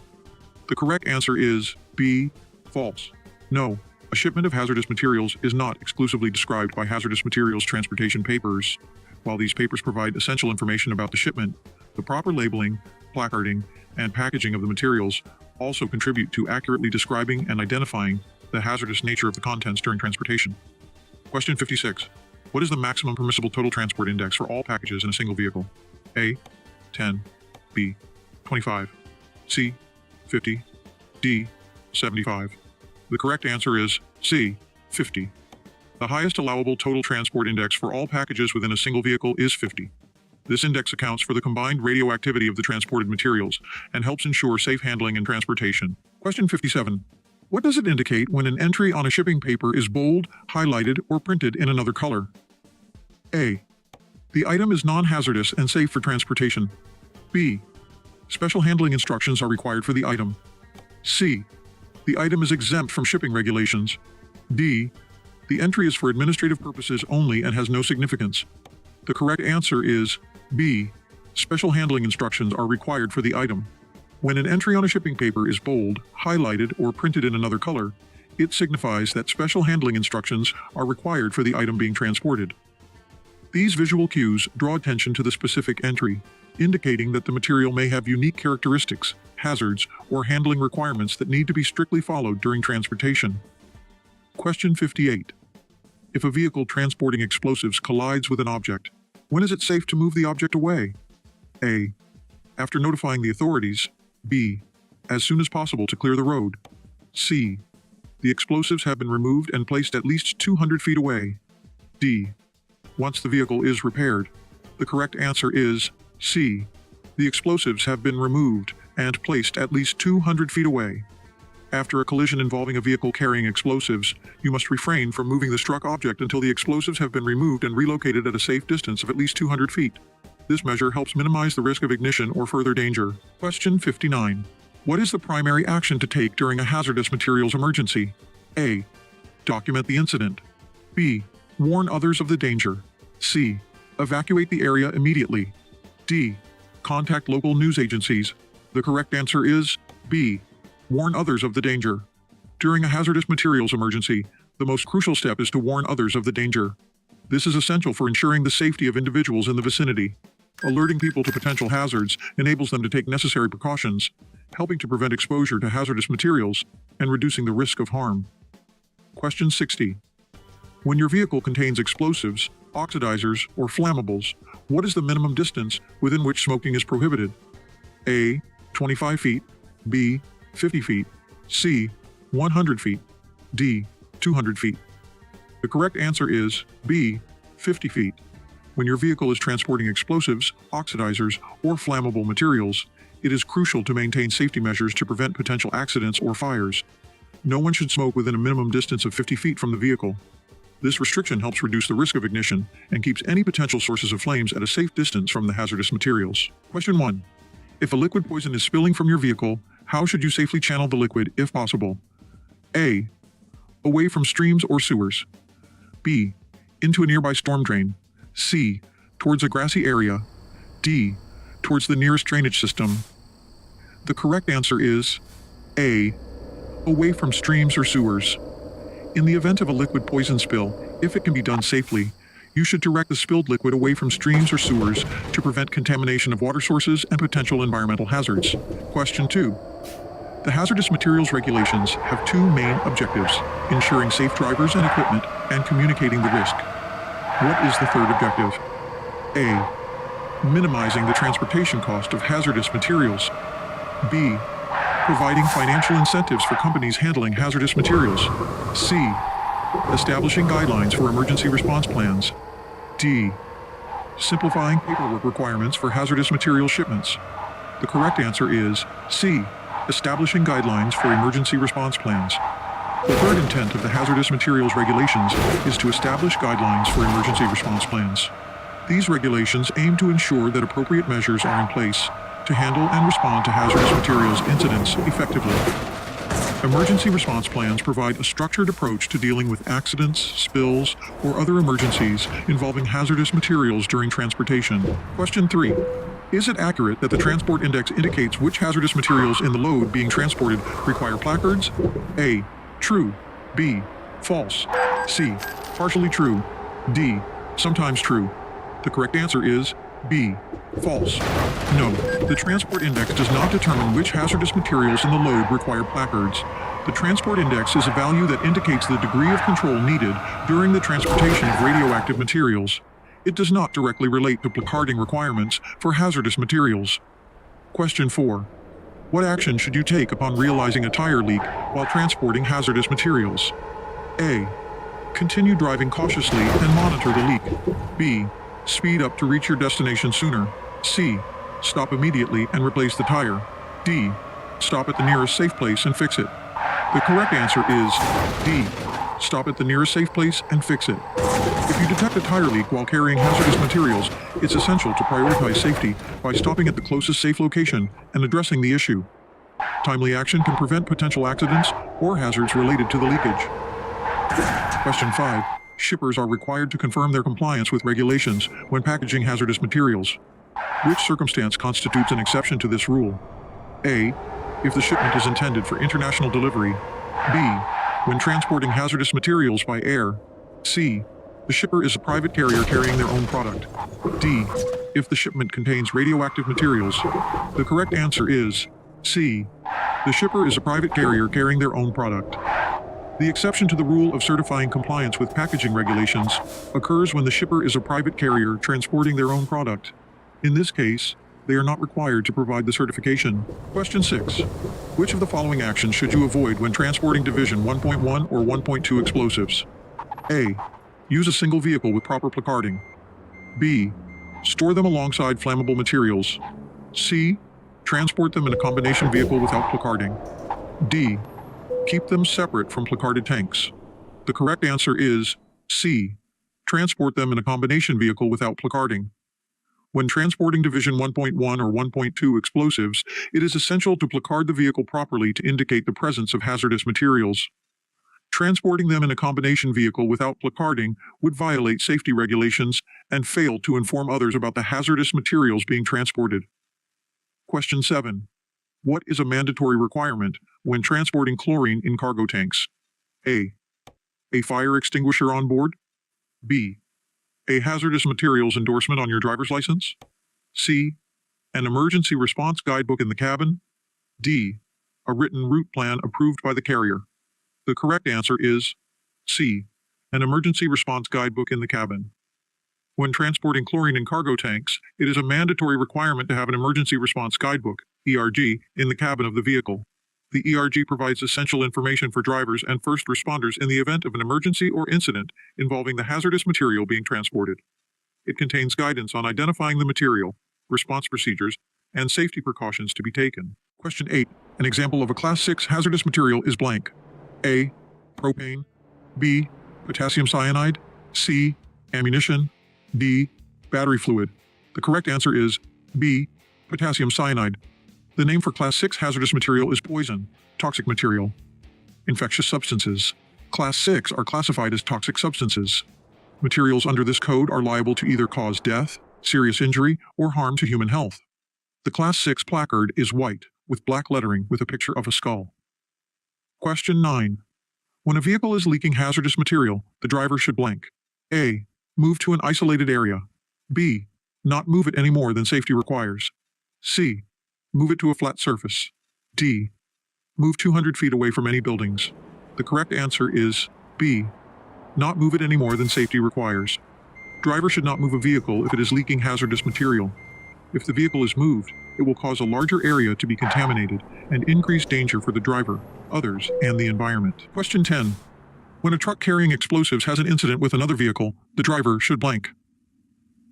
The correct answer is B. False. No. A shipment of hazardous materials is not exclusively described by hazardous materials transportation papers. While these papers provide essential information about the shipment, the proper labeling, placarding, and packaging of the materials also contribute to accurately describing and identifying the hazardous nature of the contents during transportation. Question 56. What is the maximum permissible total transport index for all packages in a single vehicle? A. 10. B. 25. C. 50. D. 75. The correct answer is C, 50. The highest allowable total transport index for all packages within a single vehicle is 50. This index accounts for the combined radioactivity of the transported materials and helps ensure safe handling and transportation. Question 57. What does it indicate when an entry on a shipping paper is bold, highlighted, or printed in another color? A. The item is non-hazardous and safe for transportation. B. Special handling instructions are required for the item. C. The item is exempt from shipping regulations. D. The entry is for administrative purposes only and has no significance. The correct answer is B. Special handling instructions are required for the item. When an entry on a shipping paper is bold, highlighted, or printed in another color, it signifies that special handling instructions are required for the item being transported. These visual cues draw attention to the specific entry, indicating that the material may have unique characteristics, hazards, or handling requirements that need to be strictly followed during transportation. Question 58. If a vehicle transporting explosives collides with an object, when is it safe to move the object away? A. After notifying the authorities. B. As soon as possible to clear the road. C. The explosives have been removed and placed at least 200 feet away. D. Once the vehicle is repaired. The correct answer is C. The explosives have been removed and placed at least 200 feet away. After a collision involving a vehicle carrying explosives, you must refrain from moving the struck object until the explosives have been removed and relocated at a safe distance of at least 200 feet. This measure helps minimize the risk of ignition or further danger. Question 59. What is the primary action to take during a hazardous materials emergency? A. Document the incident. B. Warn others of the danger. C. Evacuate the area immediately. D. Contact local news agencies. The correct answer is B. Warn others of the danger. During a hazardous materials emergency, the most crucial step is to warn others of the danger. This is essential for ensuring the safety of individuals in the vicinity. Alerting people to potential hazards enables them to take necessary precautions, helping to prevent exposure to hazardous materials and reducing the risk of harm. Question 60. When your vehicle contains explosives, oxidizers, or flammables, what is the minimum distance within which smoking is prohibited? A. 25 feet. B. 50 feet. C. 100 feet. D. 200 feet. The correct answer is B. 50 feet. When your vehicle is transporting explosives, oxidizers, or flammable materials, it is crucial to maintain safety measures to prevent potential accidents or fires. No one should smoke within a minimum distance of 50 feet from the vehicle. This restriction helps reduce the risk of ignition and keeps any potential sources of flames at a safe distance from the hazardous materials. Question 1. If a liquid poison is spilling from your vehicle, how should you safely channel the liquid if possible? A. Away from streams or sewers. B. Into a nearby storm drain. C. Towards a grassy area. D. Towards the nearest drainage system. The correct answer is A. Away from streams or sewers. In the event of a liquid poison spill, if it can be done safely, you should direct the spilled liquid away from streams or sewers to prevent contamination of water sources and potential environmental hazards. Question 2. The hazardous materials regulations have two main objectives: ensuring safe drivers and equipment and communicating the risk. What is the third objective? A. Minimizing the transportation cost of hazardous materials. B. Providing financial incentives for companies handling hazardous materials. C. Establishing guidelines for emergency response plans. D. Simplifying paperwork requirements for hazardous material shipments. The correct answer is C. Establishing guidelines for emergency response plans. The third intent of the hazardous materials regulations is to establish guidelines for emergency response plans. These regulations aim to ensure that appropriate measures are in place to handle and respond to hazardous materials incidents effectively. Emergency response plans provide a structured approach to dealing with accidents, spills, or other emergencies involving hazardous materials during transportation. Question 3. Is it accurate that the transport index indicates which hazardous materials in the load being transported require placards? A. True. B. False. C. Partially true. D. Sometimes true. The correct answer is B. False. No, the transport index does not determine which hazardous materials in the load require placards. The transport index is a value that indicates the degree of control needed during the transportation of radioactive materials. It does not directly relate to placarding requirements for hazardous materials. Question 4. What action should you take upon realizing a tire leak while transporting hazardous materials? A. Continue driving cautiously and monitor the leak. B. Speed up to reach your destination sooner. C. Stop immediately and replace the tire. D. Stop at the nearest safe place and fix it. The correct answer is D. Stop at the nearest safe place and fix it. If you detect a tire leak while carrying hazardous materials, it's essential to prioritize safety by stopping at the closest safe location and addressing the issue. Timely action can prevent potential accidents or hazards related to the leakage. Question 5. Shippers are required to confirm their compliance with regulations when packaging hazardous materials. Which circumstance constitutes an exception to this rule? A. If the shipment is intended for international delivery. B. When transporting hazardous materials by air. C. The shipper is a private carrier carrying their own product. D. If the shipment contains radioactive materials. The correct answer is C. The shipper is a private carrier carrying their own product. The exception to the rule of certifying compliance with packaging regulations occurs when the shipper is a private carrier transporting their own product. In this case, they are not required to provide the certification. Question 6. Which of the following actions should you avoid when transporting Division 1.1 or 1.2 explosives? A. Use a single vehicle with proper placarding. B. Store them alongside flammable materials. C. Transport them in a combination vehicle without placarding. D. Keep them separate from placarded tanks. The correct answer is C. Transport them in a combination vehicle without placarding. When transporting Division 1.1 or 1.2 explosives, it is essential to placard the vehicle properly to indicate the presence of hazardous materials. Transporting them in a combination vehicle without placarding would violate safety regulations and fail to inform others about the hazardous materials being transported. Question 7. What is a mandatory requirement when transporting chlorine in cargo tanks? A. A fire extinguisher on board. B. A hazardous materials endorsement on your driver's license. C. An emergency response guidebook in the cabin. D. A written route plan approved by the carrier. The correct answer is C. An emergency response guidebook in the cabin. When transporting chlorine in cargo tanks, it is a mandatory requirement to have an emergency response guidebook, ERG, in the cabin of the vehicle. The ERG provides essential information for drivers and first responders in the event of an emergency or incident involving the hazardous material being transported. It contains guidance on identifying the material, response procedures, and safety precautions to be taken. Question 8. An example of a Class 6 hazardous material is blank. A. Propane. B. Potassium cyanide. C. Ammunition. D. Battery fluid. The correct answer is B. Potassium cyanide. The name for Class 6 hazardous material is poison, toxic material. Infectious substances. Class 6 are classified as toxic substances. Materials under this code are liable to either cause death, serious injury, or harm to human health. The Class 6 placard is white, with black lettering with a picture of a skull. Question 9. When a vehicle is leaking hazardous material, the driver should blank. A. Move to an isolated area. B. Not move it any more than safety requires. C. Move it to a flat surface. D. Move 200 feet away from any buildings. The correct answer is B. Not move it any more than safety requires. Driver should not move a vehicle if it is leaking hazardous material. If the vehicle is moved, it will cause a larger area to be contaminated and increase danger for the driver, others, and the environment. Question 10. When a truck carrying explosives has an incident with another vehicle, the driver should blank.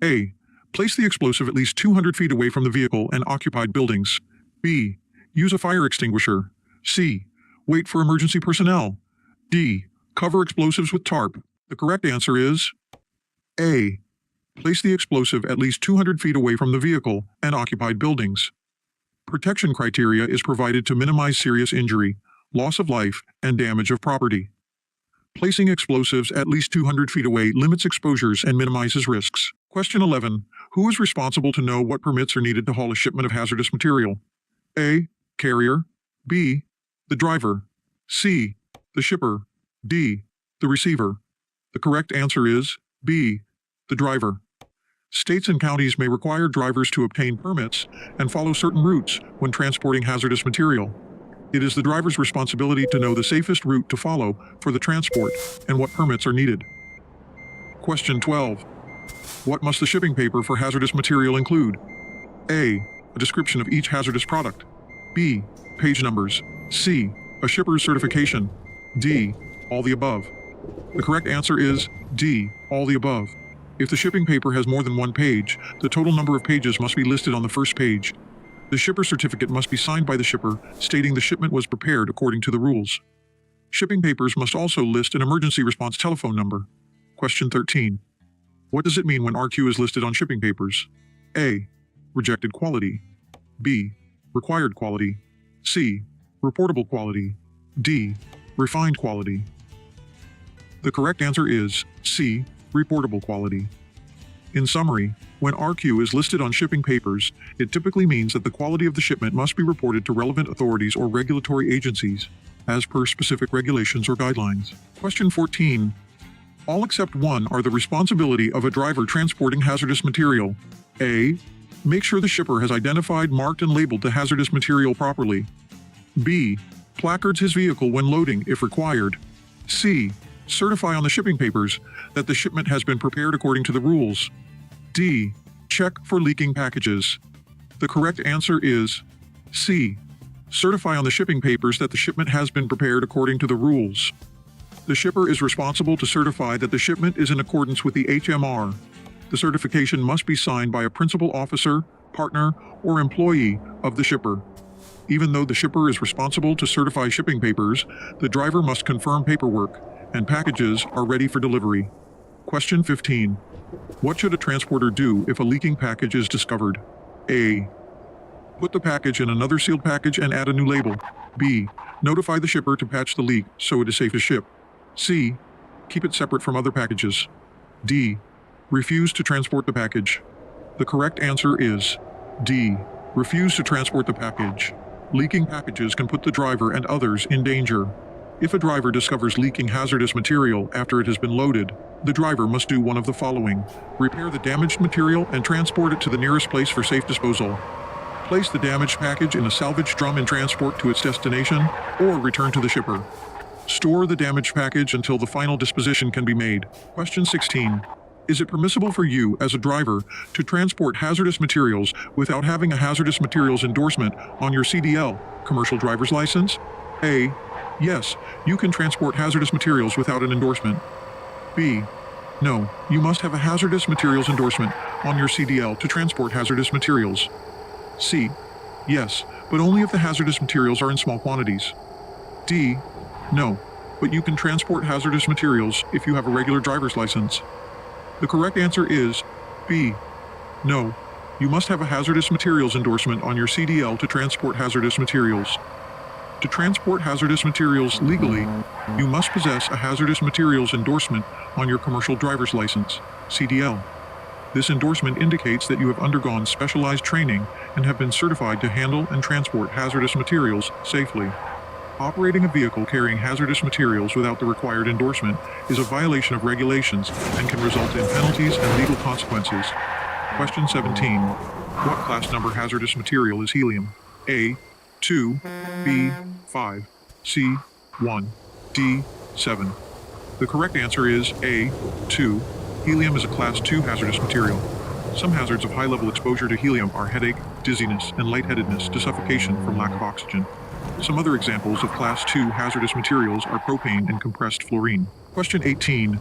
A. Place the explosive at least 200 feet away from the vehicle and occupied buildings. B. Use a fire extinguisher. C. Wait for emergency personnel. D. Cover explosives with tarp. The correct answer is A. Place the explosive at least 200 feet away from the vehicle and occupied buildings. Protection criteria is provided to minimize serious injury, loss of life, and damage of property. Placing explosives at least 200 feet away limits exposures and minimizes risks. Question 11. Who is responsible to know what permits are needed to haul a shipment of hazardous material? A. Carrier. B. The driver. C. The shipper. D. The receiver. The correct answer is B. The driver. States and counties may require drivers to obtain permits and follow certain routes when transporting hazardous material. It is the driver's responsibility to know the safest route to follow for the transport and what permits are needed. Question 12. What must the shipping paper for hazardous material include? A. A description of each hazardous product. B. Page numbers. C. A shipper's certification. D. All the above. The correct answer is D. All the above. If the shipping paper has more than one page, the total number of pages must be listed on the first page. The shipper certificate must be signed by the shipper, stating the shipment was prepared according to the rules. Shipping papers must also list an emergency response telephone number. Question 13. What does it mean when RQ is listed on shipping papers? A. Rejected quality. B. Required quality. C. Reportable quality. D. Refined quality. The correct answer is C. Reportable quality. In summary, when RQ is listed on shipping papers, it typically means that the quality of the shipment must be reported to relevant authorities or regulatory agencies, as per specific regulations or guidelines. Question 14. All except one are the responsibility of a driver transporting hazardous material. A. Make sure the shipper has identified, marked, and labeled the hazardous material properly. B. Placards his vehicle when loading if required. C. Certify on the shipping papers that the shipment has been prepared according to the rules. D. Check for leaking packages. The correct answer is C. Certify on the shipping papers that the shipment has been prepared according to the rules. The shipper is responsible to certify that the shipment is in accordance with the HMR. The certification must be signed by a principal officer, partner, or employee of the shipper. Even though the shipper is responsible to certify shipping papers, the driver must confirm paperwork and packages are ready for delivery. Question 15. What should a transporter do if a leaking package is discovered? A. Put the package in another sealed package and add a new label. B. Notify the shipper to patch the leak so it is safe to ship. C. Keep it separate from other packages. D. Refuse to transport the package. The correct answer is D. Refuse to transport the package. Leaking packages can put the driver and others in danger. If a driver discovers leaking hazardous material after it has been loaded, the driver must do one of the following: repair the damaged material and transport it to the nearest place for safe disposal. Place the damaged package in a salvage drum and transport to its destination, or return to the shipper. Store the damaged package until the final disposition can be made. Question 16. Is it permissible for you, as a driver, to transport hazardous materials without having a hazardous materials endorsement on your CDL, commercial driver's license? A. Yes, you can transport hazardous materials without an endorsement. B. No, you must have a hazardous materials endorsement on your CDL to transport hazardous materials. C. Yes, but only if the hazardous materials are in small quantities. D. No, but you can transport hazardous materials if you have a regular driver's license. The correct answer is B. No, you must have a hazardous materials endorsement on your CDL to transport hazardous materials. To transport hazardous materials legally, you must possess a hazardous materials endorsement on your commercial driver's license, CDL. This endorsement indicates that you have undergone specialized training and have been certified to handle and transport hazardous materials safely. Operating a vehicle carrying hazardous materials without the required endorsement is a violation of regulations and can result in penalties and legal consequences. Question 17. What class number hazardous material is helium? A. 2, B. 5, C. 1, D. 7. The correct answer is A. 2. Helium is a Class 2 hazardous material. Some hazards of high-level exposure to helium are headache, dizziness, and lightheadedness to suffocation from lack of oxygen. Some other examples of Class 2 hazardous materials are propane and compressed fluorine. Question 18.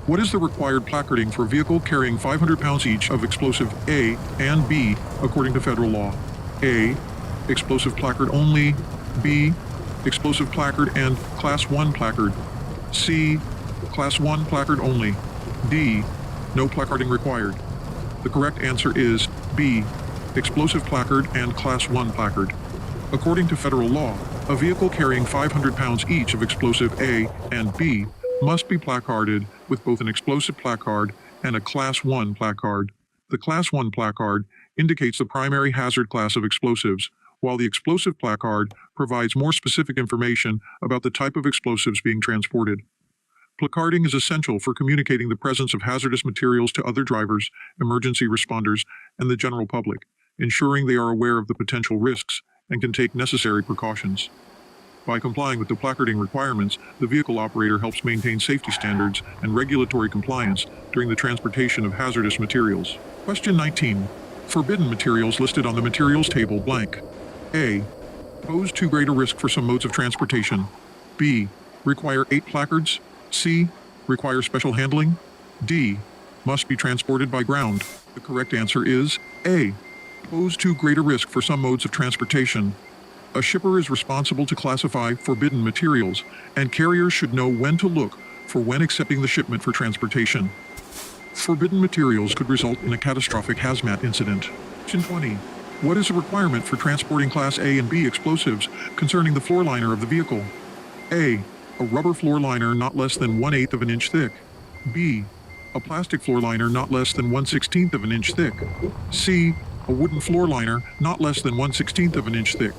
What is the required placarding for a vehicle carrying 500 pounds each of explosive A and B according to federal law? A. Explosive placard only. B. Explosive placard and Class 1 placard. C. Class 1 placard only. D. No placarding required. The correct answer is B. Explosive placard and Class 1 placard. According to federal law, a vehicle carrying 500 pounds each of explosive A and B must be placarded with both an explosive placard and a Class 1 placard. The Class 1 placard indicates the primary hazard class of explosives, while the explosive placard provides more specific information about the type of explosives being transported. Placarding is essential for communicating the presence of hazardous materials to other drivers, emergency responders, and the general public, ensuring they are aware of the potential risks and can take necessary precautions. By complying with the placarding requirements, the vehicle operator helps maintain safety standards and regulatory compliance during the transportation of hazardous materials. Question 19. Forbidden materials listed on the materials table blank. A. Pose too great a risk for some modes of transportation. B. Require 8 placards. C. Require special handling. D. Must be transported by ground. The correct answer is A. Pose too great a risk for some modes of transportation. A shipper is responsible to classify forbidden materials, and carriers should know when to look for when accepting the shipment for transportation. Forbidden materials could result in a catastrophic hazmat incident. Question 20. What is a requirement for transporting Class A and B explosives concerning the floor liner of the vehicle? A. A rubber floor liner not less than 1/8 of an inch thick. B. A plastic floor liner not less than 1/16 of an inch thick. C. A wooden floor liner not less than 1/16 of an inch thick.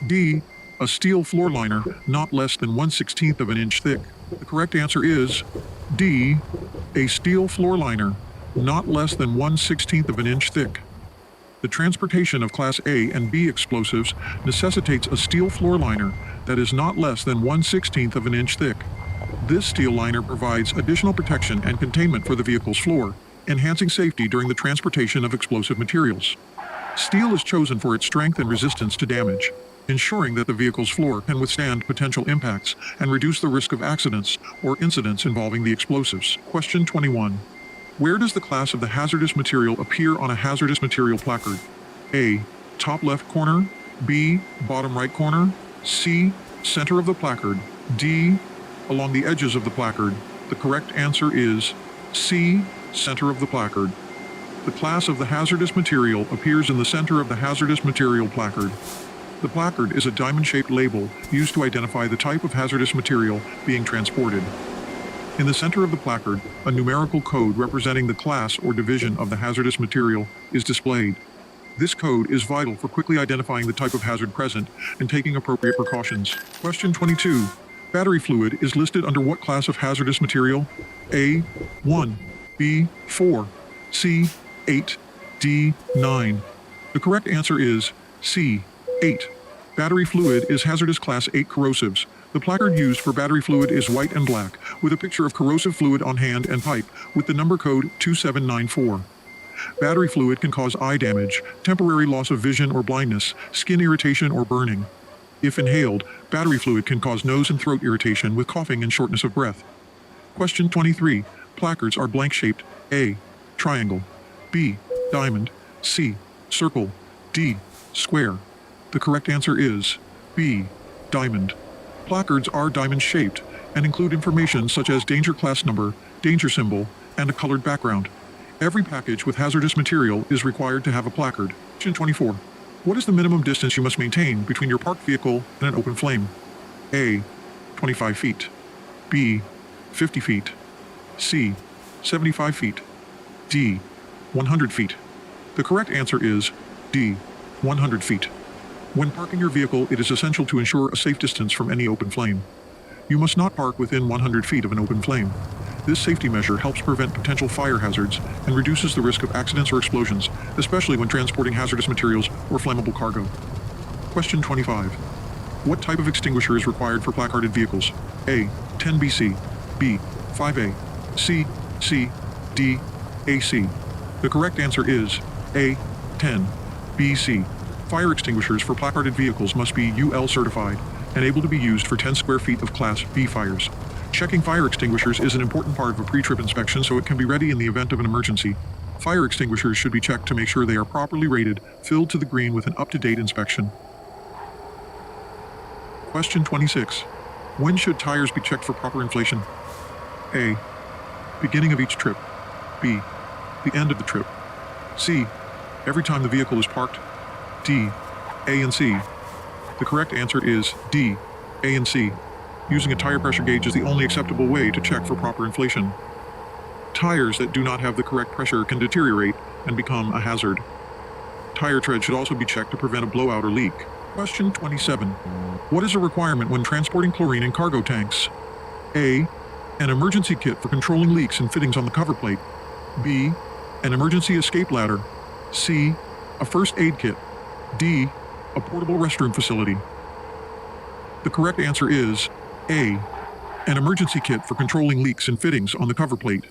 D. A steel floor liner not less than 1/16 of an inch thick. The correct answer is D. A steel floor liner not less than 1/16 of an inch thick. The transportation of Class A and B explosives necessitates a steel floor liner that is not less than 1/16 of an inch thick. This steel liner provides additional protection and containment for the vehicle's floor, enhancing safety during the transportation of explosive materials. Steel is chosen for its strength and resistance to damage, ensuring that the vehicle's floor can withstand potential impacts and reduce the risk of accidents or incidents involving the explosives. Question 21. Where does the class of the hazardous material appear on a hazardous material placard? A. Top left corner. B. Bottom right corner. C. Center of the placard. D. Along the edges of the placard. The correct answer is C. Center of the placard. The class of the hazardous material appears in the center of the hazardous material placard. The placard is a diamond-shaped label used to identify the type of hazardous material being transported. In the center of the placard, a numerical code representing the class or division of the hazardous material is displayed. This code is vital for quickly identifying the type of hazard present and taking appropriate precautions. Question 22. Battery fluid is listed under what class of hazardous material? A. 1. B. 4. C. 8. D. 9. The correct answer is C. 8. Battery fluid is hazardous class 8 corrosives. The placard used for battery fluid is white and black, with a picture of corrosive fluid on hand and pipe, with the number code 2794. Battery fluid can cause eye damage, temporary loss of vision or blindness, skin irritation or burning. If inhaled, battery fluid can cause nose and throat irritation with coughing and shortness of breath. Question 23. Placards are blank-shaped. A. Triangle. B. Diamond. C. Circle. D. Square. The correct answer is B. Diamond. Placards are diamond-shaped and include information such as danger class number, danger symbol, and a colored background. Every package with hazardous material is required to have a placard. Question 24. What is the minimum distance you must maintain between your parked vehicle and an open flame? A. 25 feet. B. 50 feet. C. 75 feet. D. 100 feet. The correct answer is D. 100 feet. When parking your vehicle, it is essential to ensure a safe distance from any open flame. You must not park within 100 feet of an open flame. This safety measure helps prevent potential fire hazards and reduces the risk of accidents or explosions, especially when transporting hazardous materials or flammable cargo. Question 25. What type of extinguisher is required for placarded vehicles? A. 10BC. B. 5A. C. D. AC. The correct answer is A. 10BC. Fire extinguishers for placarded vehicles must be UL certified and able to be used for 10 square feet of Class B fires. Checking fire extinguishers is an important part of a pre-trip inspection so it can be ready in the event of an emergency. Fire extinguishers should be checked to make sure they are properly rated, filled to the green with an up-to-date inspection. Question 26. When should tires be checked for proper inflation? A. Beginning of each trip. B. The end of the trip. C. Every time the vehicle is parked. D. A and C. The correct answer is D. A and C. Using a tire pressure gauge is the only acceptable way to check for proper inflation. Tires that do not have the correct pressure can deteriorate and become a hazard. Tire tread should also be checked to prevent a blowout or leak. Question 27. What is a requirement when transporting chlorine in cargo tanks? A. An emergency kit for controlling leaks and fittings on the cover plate. B. An emergency escape ladder. C. A first aid kit. D. A portable restroom facility. The correct answer is A. An emergency kit for controlling leaks and fittings on the cover plate.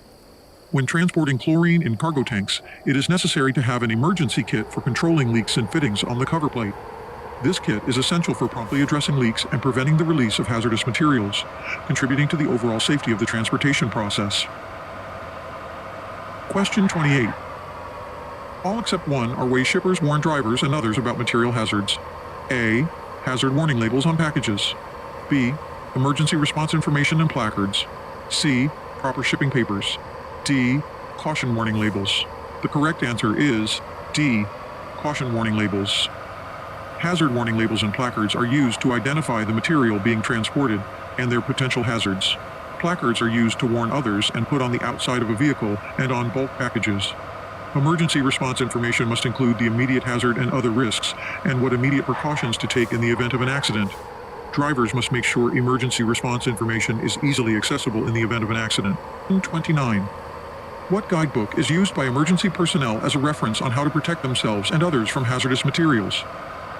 When transporting chlorine in cargo tanks, it is necessary to have an emergency kit for controlling leaks and fittings on the cover plate. This kit is essential for promptly addressing leaks and preventing the release of hazardous materials, contributing to the overall safety of the transportation process. Question 28. All except one are ways shippers warn drivers and others about material hazards. A. Hazard warning labels on packages. B. Emergency response information and placards. C. Proper shipping papers. D. Caution warning labels. The correct answer is D. Caution warning labels. Hazard warning labels and placards are used to identify the material being transported and their potential hazards. Placards are used to warn others and put on the outside of a vehicle and on bulk packages. Emergency response information must include the immediate hazard and other risks, and what immediate precautions to take in the event of an accident. Drivers must make sure emergency response information is easily accessible in the event of an accident. 29. What guidebook is used by emergency personnel as a reference on how to protect themselves and others from hazardous materials?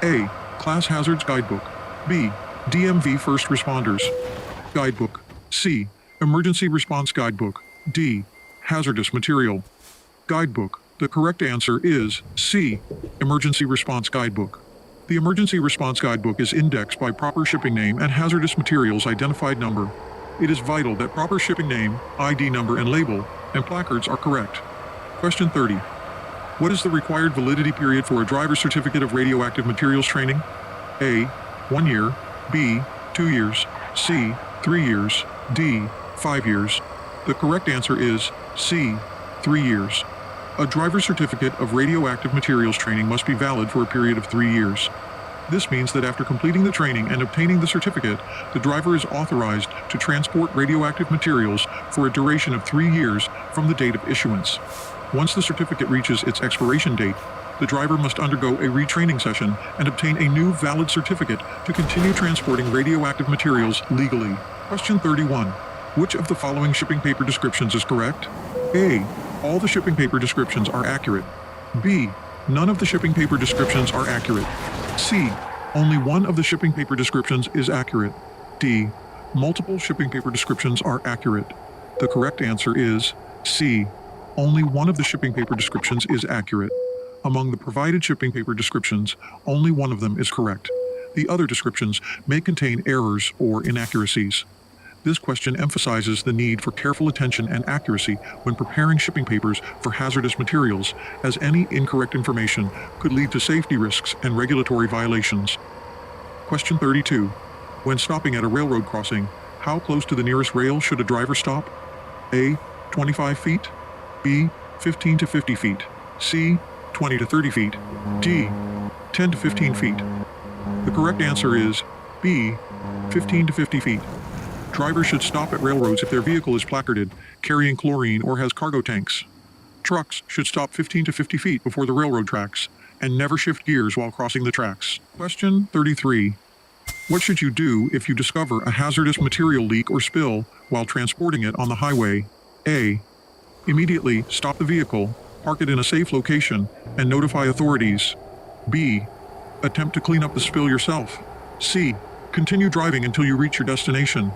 A. Class Hazards Guidebook. B. DMV First Responders Guidebook. C. Emergency Response Guidebook. D. Hazardous Material Guidebook. The correct answer is C. Emergency Response Guidebook. The Emergency Response Guidebook is indexed by proper shipping name and hazardous materials identified number. It is vital that proper shipping name, ID number and label, and placards are correct. Question 30. What is the required validity period for a driver's certificate of radioactive materials training? A. 1 year. B. 2 years. C. 3 years. D. 5 years. The correct answer is C. 3 years. A driver's certificate of radioactive materials training must be valid for a period of 3 years. This means that after completing the training and obtaining the certificate, the driver is authorized to transport radioactive materials for a duration of 3 years from the date of issuance. Once the certificate reaches its expiration date, the driver must undergo a retraining session and obtain a new valid certificate to continue transporting radioactive materials legally. Question 31. Which of the following shipping paper descriptions is correct? A. All the shipping paper descriptions are accurate. B. None of the shipping paper descriptions are accurate. C. Only one of the shipping paper descriptions is accurate. D. Multiple shipping paper descriptions are accurate. The correct answer is C. Only one of the shipping paper descriptions is accurate. Among the provided shipping paper descriptions, only one of them is correct. The other descriptions may contain errors or inaccuracies. This question emphasizes the need for careful attention and accuracy when preparing shipping papers for hazardous materials, as any incorrect information could lead to safety risks and regulatory violations. Question 32. When stopping at a railroad crossing, how close to the nearest rail should a driver stop? A. 25 feet. B. 15 to 50 feet. C. 20 to 30 feet. D. 10 to 15 feet. The correct answer is B. 15 to 50 feet. Drivers should stop at railroads if their vehicle is placarded, carrying chlorine, or has cargo tanks. Trucks should stop 15 to 50 feet before the railroad tracks, and never shift gears while crossing the tracks. Question 33. What should you do if you discover a hazardous material leak or spill while transporting it on the highway? A. Immediately stop the vehicle, park it in a safe location, and notify authorities. B. Attempt to clean up the spill yourself. C. Continue driving until you reach your destination.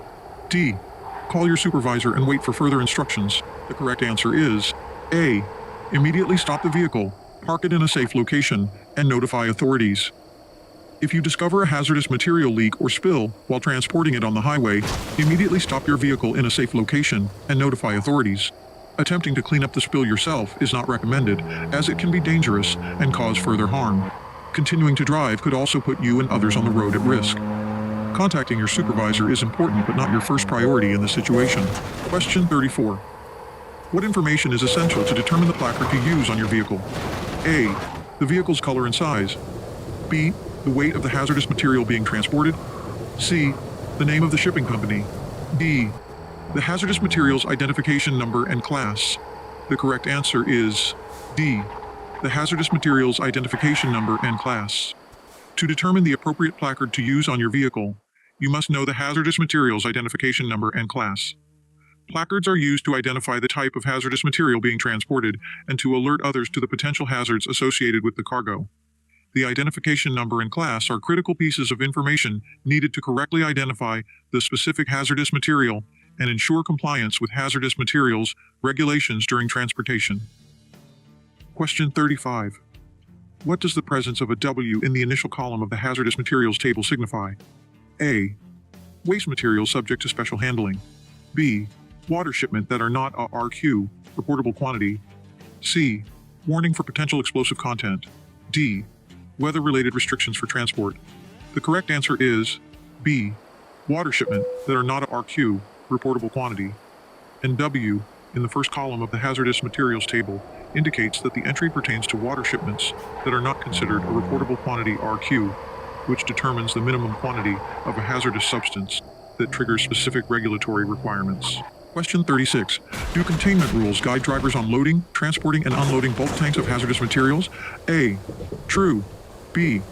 D. Call your supervisor and wait for further instructions. The correct answer is A. Immediately stop the vehicle, park it in a safe location, and notify authorities. If you discover a hazardous material leak or spill while transporting it on the highway, immediately stop your vehicle in a safe location and notify authorities. Attempting to clean up the spill yourself is not recommended, as it can be dangerous and cause further harm. Continuing to drive could also put you and others on the road at risk. Contacting your supervisor is important but not your first priority in this situation. Question 34. What information is essential to determine the placard to use on your vehicle? A. The vehicle's color and size. B. The weight of the hazardous material being transported. C. The name of the shipping company. D. The hazardous materials identification number and class. The correct answer is D. The hazardous materials identification number and class. To determine the appropriate placard to use on your vehicle, you must know the hazardous materials identification number and class. Placards are used to identify the type of hazardous material being transported and to alert others to the potential hazards associated with the cargo. The identification number and class are critical pieces of information needed to correctly identify the specific hazardous material and ensure compliance with hazardous materials regulations during transportation. Question 35. What does the presence of a W in the initial column of the hazardous materials table signify? A. Waste materials subject to special handling. B. Water shipment that are not a RQ, reportable quantity. C. Warning for potential explosive content. D. Weather-related restrictions for transport. The correct answer is B. Water shipment that are not a RQ, reportable quantity. And W, in the first column of the hazardous materials table, indicates that the entry pertains to water shipments that are not considered a reportable quantity RQ, which determines the minimum quantity of a hazardous substance that triggers specific regulatory requirements. Question 36. Do containment rules guide drivers on loading, transporting, and unloading bulk tanks of hazardous materials? A. True. B.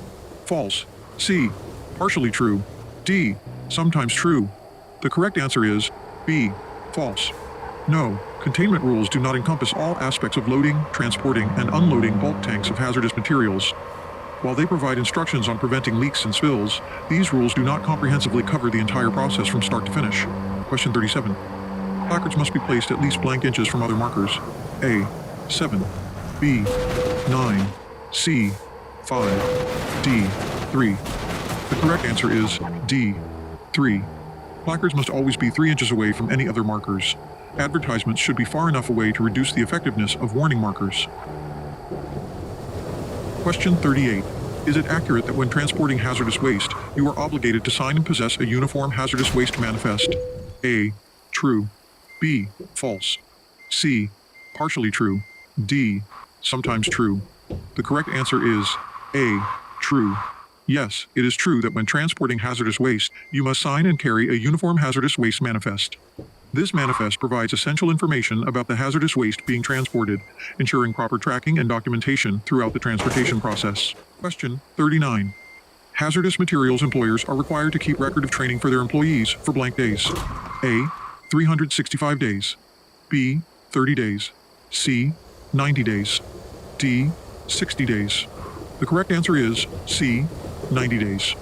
False. C. Partially true. D. Sometimes true. The correct answer is B. False. No, containment rules do not encompass all aspects of loading, transporting, and unloading bulk tanks of hazardous materials. While they provide instructions on preventing leaks and spills, these rules do not comprehensively cover the entire process from start to finish. Question 37. Placards must be placed at least blank inches from other markers. A. 7. B. 9. C. 5. D. 3. The correct answer is D. 3. Placards must always be 3 inches away from any other markers. Advertisements should be far enough away to reduce the effectiveness of warning markers. Question 38. Is it accurate that when transporting hazardous waste, you are obligated to sign and possess a uniform hazardous waste manifest? A. True. B. False. C. Partially true. D. Sometimes true. The correct answer is A. True. Yes, it is true that when transporting hazardous waste, you must sign and carry a uniform hazardous waste manifest. This manifest provides essential information about the hazardous waste being transported, ensuring proper tracking and documentation throughout the transportation process. Question 39. Hazardous materials employers are required to keep record of training for their employees for blank days. A. 365 days. B. 30 days. C. 90 days. D. 60 days. The correct answer is C. 90 days.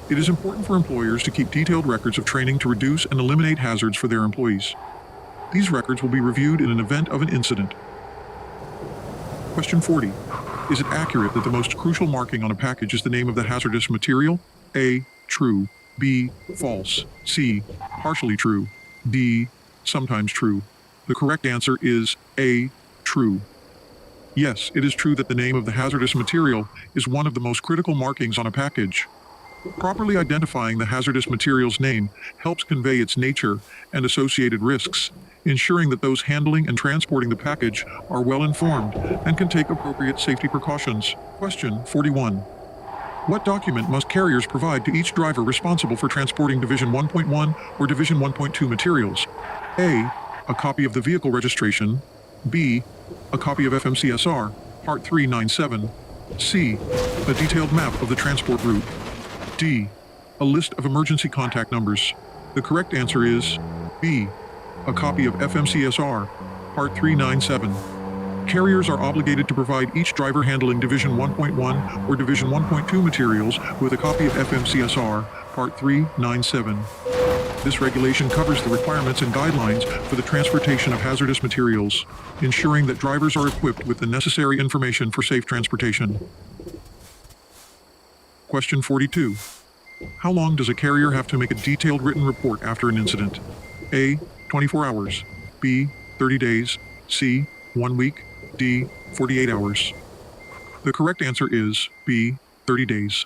It is important for employers to keep detailed records of training to reduce and eliminate hazards for their employees. These records will be reviewed in an event of an incident. Question 40. Is it accurate that the most crucial marking on a package is the name of the hazardous material? A. True. B. False. C. Partially true. D. Sometimes true. The correct answer is A. True. Yes, it is true that the name of the hazardous material is one of the most critical markings on a package. Properly identifying the hazardous material's name helps convey its nature and associated risks, ensuring that those handling and transporting the package are well informed and can take appropriate safety precautions. Question 41. What document must carriers provide to each driver responsible for transporting Division 1.1 or Division 1.2 materials? A. A copy of the vehicle registration. B. A copy of FMCSR, Part 397. C. A detailed map of the transport route. D. A list of emergency contact numbers. The correct answer is B. A copy of FMCSR, Part 397. Carriers are obligated to provide each driver handling Division 1.1 or Division 1.2 materials with a copy of FMCSR, Part 397. This regulation covers the requirements and guidelines for the transportation of hazardous materials, ensuring that drivers are equipped with the necessary information for safe transportation. Question 42. How long does a carrier have to make a detailed written report after an incident? A. 24 hours. B. 30 days. C. 1 week. D. 48 hours. The correct answer is B. 30 days.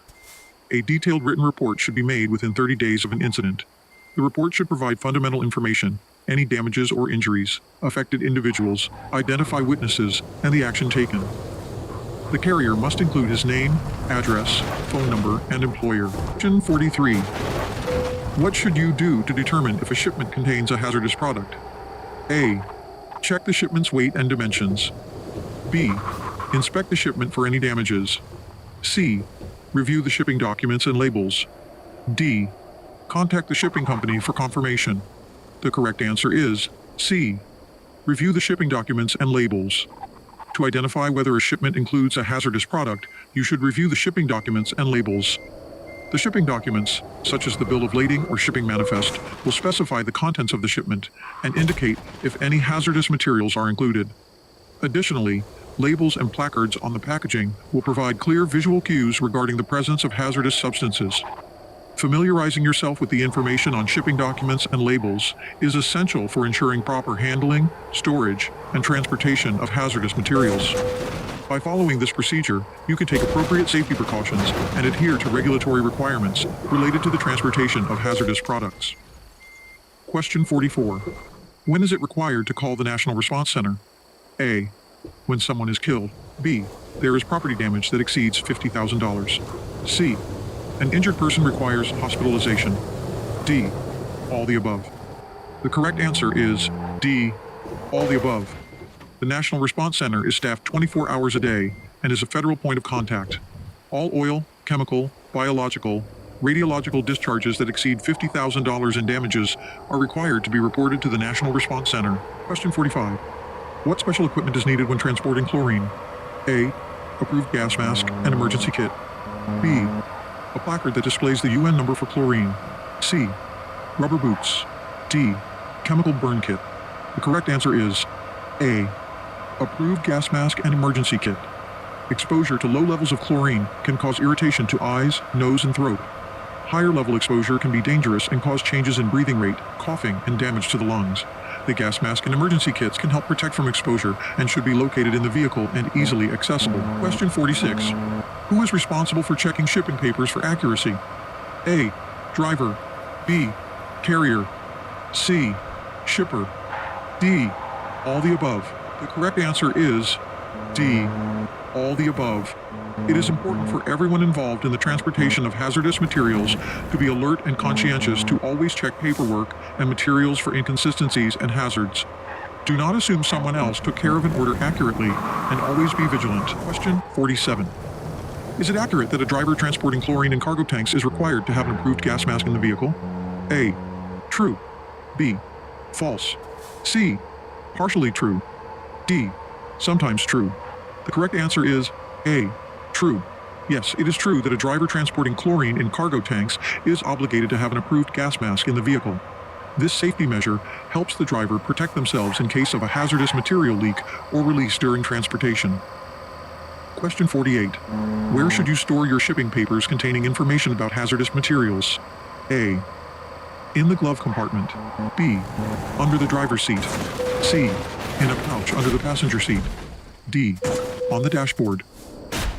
A detailed written report should be made within 30 days of an incident. The report should provide fundamental information, any damages or injuries, affected individuals, identify witnesses, and the action taken. The carrier must include his name, address, phone number, and employer. Question 43. What should you do to determine if a shipment contains a hazardous product? A. Check the shipment's weight and dimensions. B. Inspect the shipment for any damages. C. Review the shipping documents and labels. D. Contact the shipping company for confirmation. The correct answer is C. Review the shipping documents and labels. To identify whether a shipment includes a hazardous product, you should review the shipping documents and labels. The shipping documents, such as the bill of lading or shipping manifest, will specify the contents of the shipment and indicate if any hazardous materials are included. Additionally, Labels and placards on the packaging will provide clear visual cues regarding the presence of hazardous substances. Familiarizing yourself with the information on shipping documents and labels is essential for ensuring proper handling, storage, and transportation of hazardous materials. By following this procedure, you can take appropriate safety precautions and adhere to regulatory requirements related to the transportation of hazardous products. Question 44. When is it required to call the National Response Center? A. When someone is killed. B. There is property damage that exceeds $50,000. C. An injured person requires hospitalization. D. All the above. The correct answer is D. All the above. The National Response Center is staffed 24 hours a day and is a federal point of contact. All oil, chemical, biological, radiological discharges that exceed $50,000 in damages are required to be reported to the National Response Center. Question 45. What special equipment is needed when transporting chlorine? A. Approved gas mask and emergency kit. B. A placard that displays the UN number for chlorine. C. Rubber boots. D. Chemical burn kit. The correct answer is A. Approved gas mask and emergency kit. Exposure to low levels of chlorine can cause irritation to eyes, nose, and throat. Higher level exposure can be dangerous and cause changes in breathing rate, coughing, and damage to the lungs. The gas mask and emergency kits can help protect from exposure and should be located in the vehicle and easily accessible. Question 46. Who is responsible for checking shipping papers for accuracy? A. Driver. B. Carrier. C. Shipper. D. All the above. The correct answer is D. All the above. It is important for everyone involved in the transportation of hazardous materials to be alert and conscientious to always check paperwork and materials for inconsistencies and hazards. Do not assume someone else took care of an order accurately and always be vigilant. Question 47. Is it accurate that a driver transporting chlorine in cargo tanks is required to have an approved gas mask in the vehicle? A. True. B. False. C. Partially true. D. Sometimes true. The correct answer is A. True. Yes, it is true that a driver transporting chlorine in cargo tanks is obligated to have an approved gas mask in the vehicle. This safety measure helps the driver protect themselves in case of a hazardous material leak or release during transportation. Question 48. Where should you store your shipping papers containing information about hazardous materials? A. In the glove compartment. B. Under the driver's seat. C. In a pouch under the passenger seat. D. On the dashboard.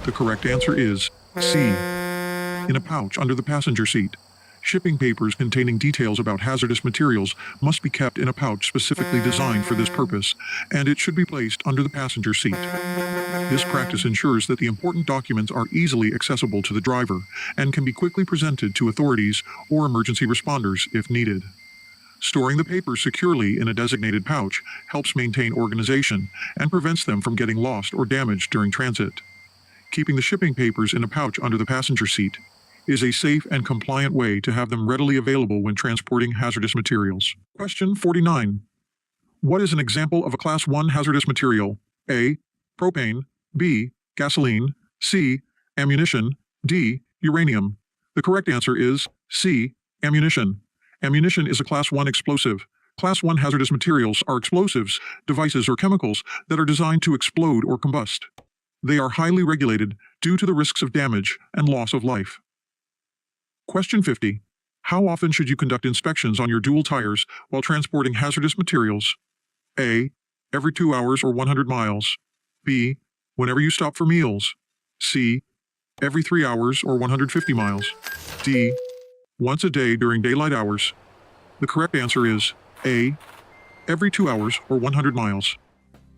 The correct answer is C. In a pouch under the passenger seat. Shipping papers containing details about hazardous materials must be kept in a pouch specifically designed for this purpose, and it should be placed under the passenger seat. This practice ensures that the important documents are easily accessible to the driver and can be quickly presented to authorities or emergency responders if needed. Storing the papers securely in a designated pouch helps maintain organization and prevents them from getting lost or damaged during transit. Keeping the shipping papers in a pouch under the passenger seat is a safe and compliant way to have them readily available when transporting hazardous materials. Question 49. What is an example of a Class 1 hazardous material? A. Propane. B. Gasoline. C. Ammunition. D. Uranium. The correct answer is C. Ammunition. Ammunition is a Class 1 explosive. Class 1 hazardous materials are explosives, devices, or chemicals that are designed to explode or combust. They are highly regulated due to the risks of damage and loss of life. Question 50. How often should you conduct inspections on your dual tires while transporting hazardous materials? A. Every 2 hours or 100 miles. B. Whenever you stop for meals. C. Every 3 hours or 150 miles. D. Once a day during daylight hours. The correct answer is A. Every 2 hours or 100 miles.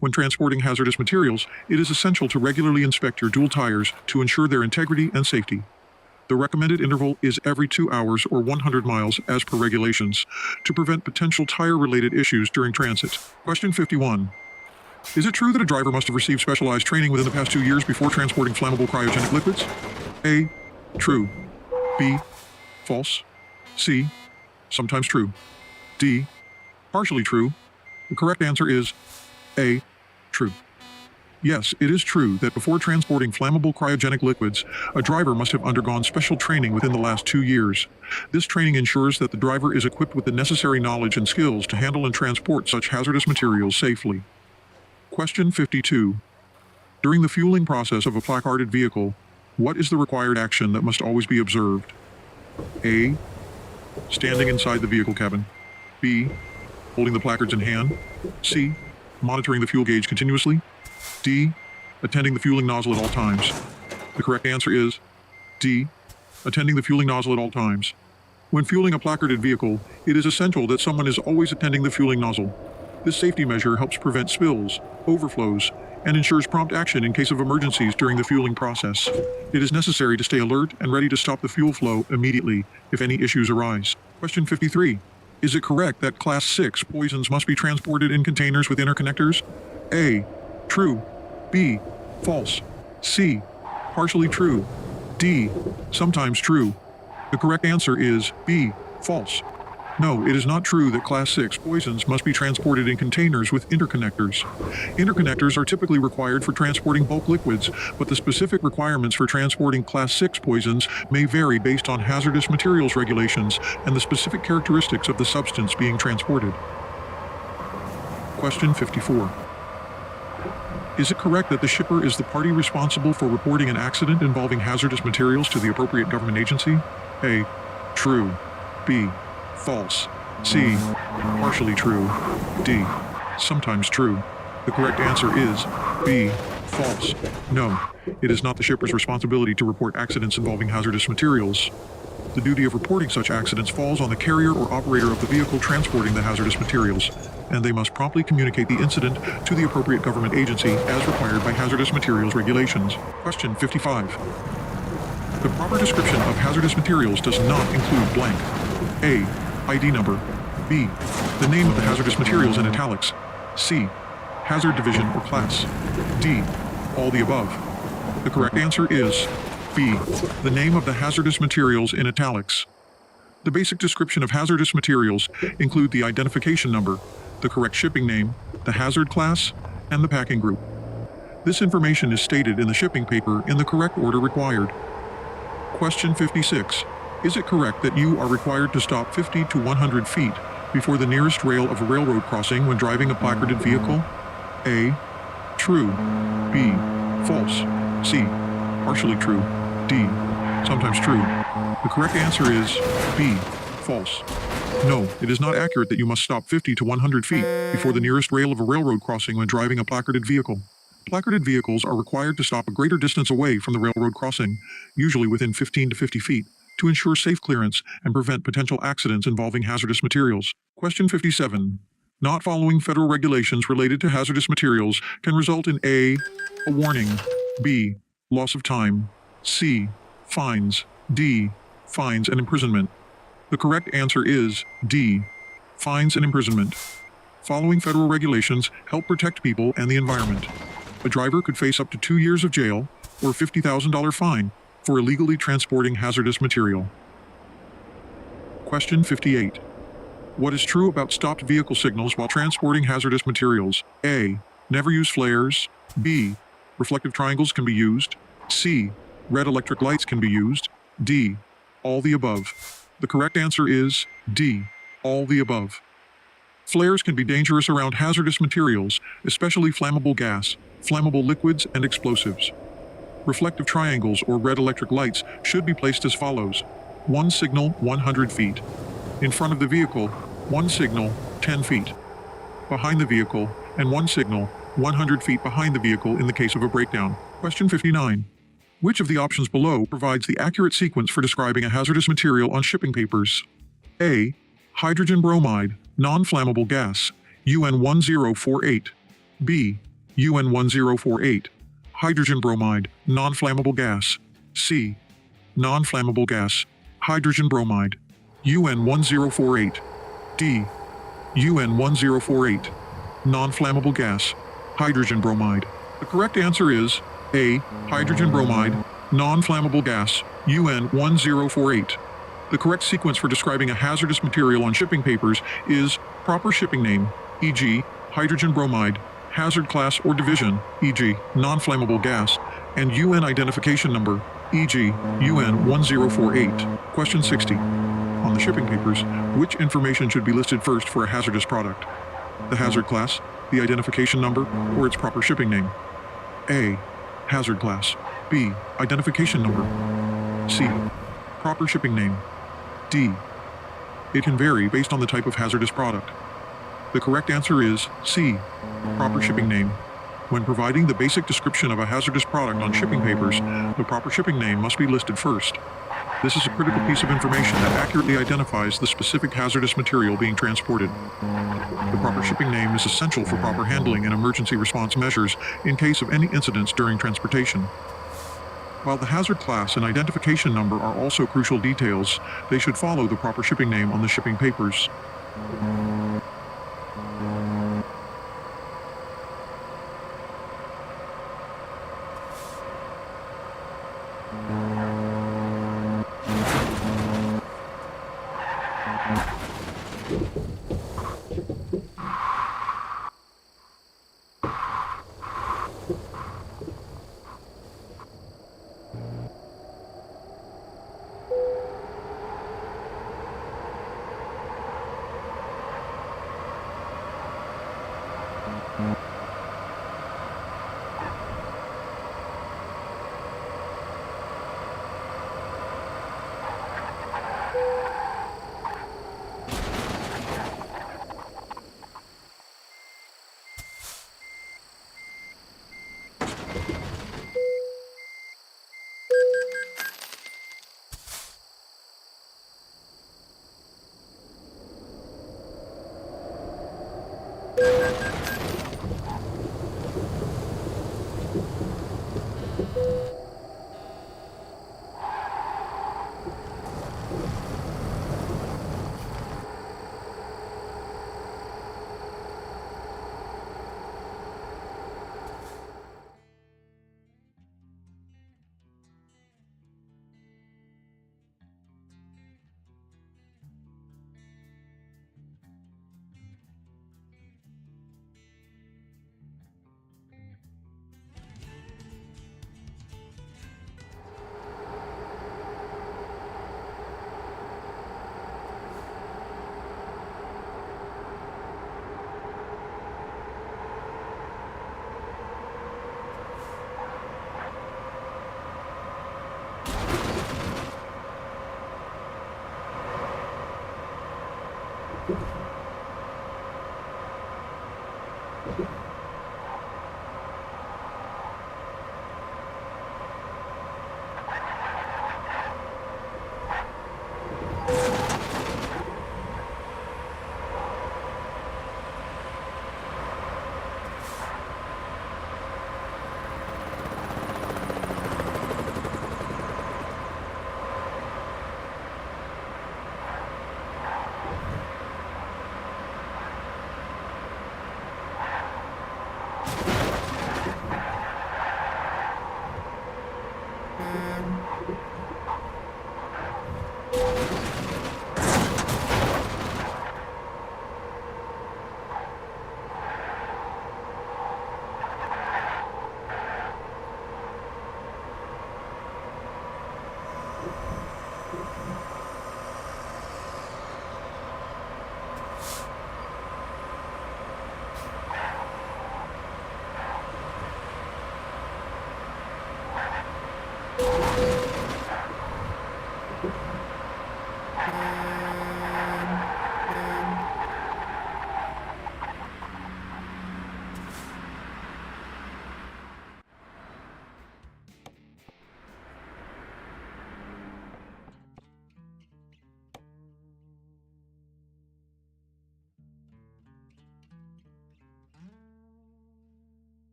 When transporting hazardous materials, it is essential to regularly inspect your dual tires to ensure their integrity and safety. The recommended interval is every 2 hours or 100 miles as per regulations to prevent potential tire-related issues during transit. Question 51. Is it true that a driver must have received specialized training within the past 2 years before transporting flammable cryogenic liquids? A. True. B. False. C. Sometimes true. D. Partially true. The correct answer is A. True. Yes, it is true that before transporting flammable cryogenic liquids, a driver must have undergone special training within the last 2 years. This training ensures that the driver is equipped with the necessary knowledge and skills to handle and transport such hazardous materials safely. Question 52. During the fueling process of a placarded vehicle, what is the required action that must always be observed? A. Standing inside the vehicle cabin. B. Holding the placards in hand. C. Monitoring the fuel gauge continuously. D. Attending the fueling nozzle at all times. The correct answer is D. Attending the fueling nozzle at all times. When fueling a placarded vehicle, it is essential that someone is always attending the fueling nozzle. This safety measure helps prevent spills, overflows, and ensures prompt action in case of emergencies during the fueling process. It is necessary to stay alert and ready to stop the fuel flow immediately if any issues arise. Question 53. Is it correct that Class 6 poisons must be transported in containers with interconnectors? A. True. B. False. C. Partially true. D. Sometimes true. The correct answer is B. False. No, it is not true that Class 6 poisons must be transported in containers with interconnectors. Interconnectors are typically required for transporting bulk liquids, but the specific requirements for transporting Class 6 poisons may vary based on hazardous materials regulations and the specific characteristics of the substance being transported. Question 54. Is it correct that the shipper is the party responsible for reporting an accident involving hazardous materials to the appropriate government agency? A. True. B. False. C. Partially true. D. Sometimes true. The correct answer is B. False. No, it is not the shipper's responsibility to report accidents involving hazardous materials. The duty of reporting such accidents falls on the carrier or operator of the vehicle transporting the hazardous materials, and they must promptly communicate the incident to the appropriate government agency as required by hazardous materials regulations. Question 55. The proper description of hazardous materials does not include blank. A. ID number. B. The name of the hazardous materials in italics. C. Hazard division or class. D. All the above. The correct answer is B. The name of the hazardous materials in italics. The basic description of hazardous materials include the identification number, the correct shipping name, the hazard class, and the packing group. This information is stated in the shipping paper in the correct order required. Question 56. Is it correct that you are required to stop 50 to 100 feet before the nearest rail of a railroad crossing when driving a placarded vehicle? A. True. B. False. C. Partially true. D. Sometimes true. The correct answer is B. False. No, it is not accurate that you must stop 50 to 100 feet before the nearest rail of a railroad crossing when driving a placarded vehicle. Placarded vehicles are required to stop a greater distance away from the railroad crossing, usually within 15 to 50 feet, to ensure safe clearance and prevent potential accidents involving hazardous materials. Question 57. Not following federal regulations related to hazardous materials can result in A. A warning. B. Loss of time. C. Fines. D. Fines and imprisonment. The correct answer is D. Fines and imprisonment. Following federal regulations help protect people and the environment. A driver could face up to 2 years of jail or a $50,000 fine for illegally transporting hazardous material. Question 58. What is true about stopped vehicle signals while transporting hazardous materials? A. Never use flares. B. Reflective triangles can be used. C. Red electric lights can be used. D. All the above. The correct answer is D. All the above. Flares can be dangerous around hazardous materials, especially flammable gas, flammable liquids, and explosives. Reflective triangles or red electric lights should be placed as follows. 1 signal 100 feet. In front of the vehicle, 1 signal 10 feet. Behind the vehicle, and 1 signal 100 feet behind the vehicle in the case of a breakdown. Question 59. Which of the options below provides the accurate sequence for describing a hazardous material on shipping papers? A. Hydrogen bromide, non-flammable gas, UN1048. B. UN1048. Hydrogen bromide, non-flammable gas. C. Non-flammable gas, hydrogen bromide, UN1048. D. UN1048. Non-flammable gas, hydrogen bromide. The correct answer is A. Hydrogen bromide, non-flammable gas, UN1048. The correct sequence for describing a hazardous material on shipping papers is proper shipping name, e.g., hydrogen bromide, hazard class or division, e.g., non-flammable gas, and UN identification number, e.g., UN1048. Question 60. On the shipping papers, which information should be listed first for a hazardous product? The hazard class, the identification number, or its proper shipping name? A. Hazard class. B. Identification number. C. Proper shipping name. D. It can vary based on the type of hazardous product. The correct answer is C. Proper shipping name. When providing the basic description of a hazardous product on shipping papers, the proper shipping name must be listed first. This is a critical piece of information that accurately identifies the specific hazardous material being transported. The proper shipping name is essential for proper handling and emergency response measures in case of any incidents during transportation. While the hazard class and identification number are also crucial details, they should follow the proper shipping name on the shipping papers.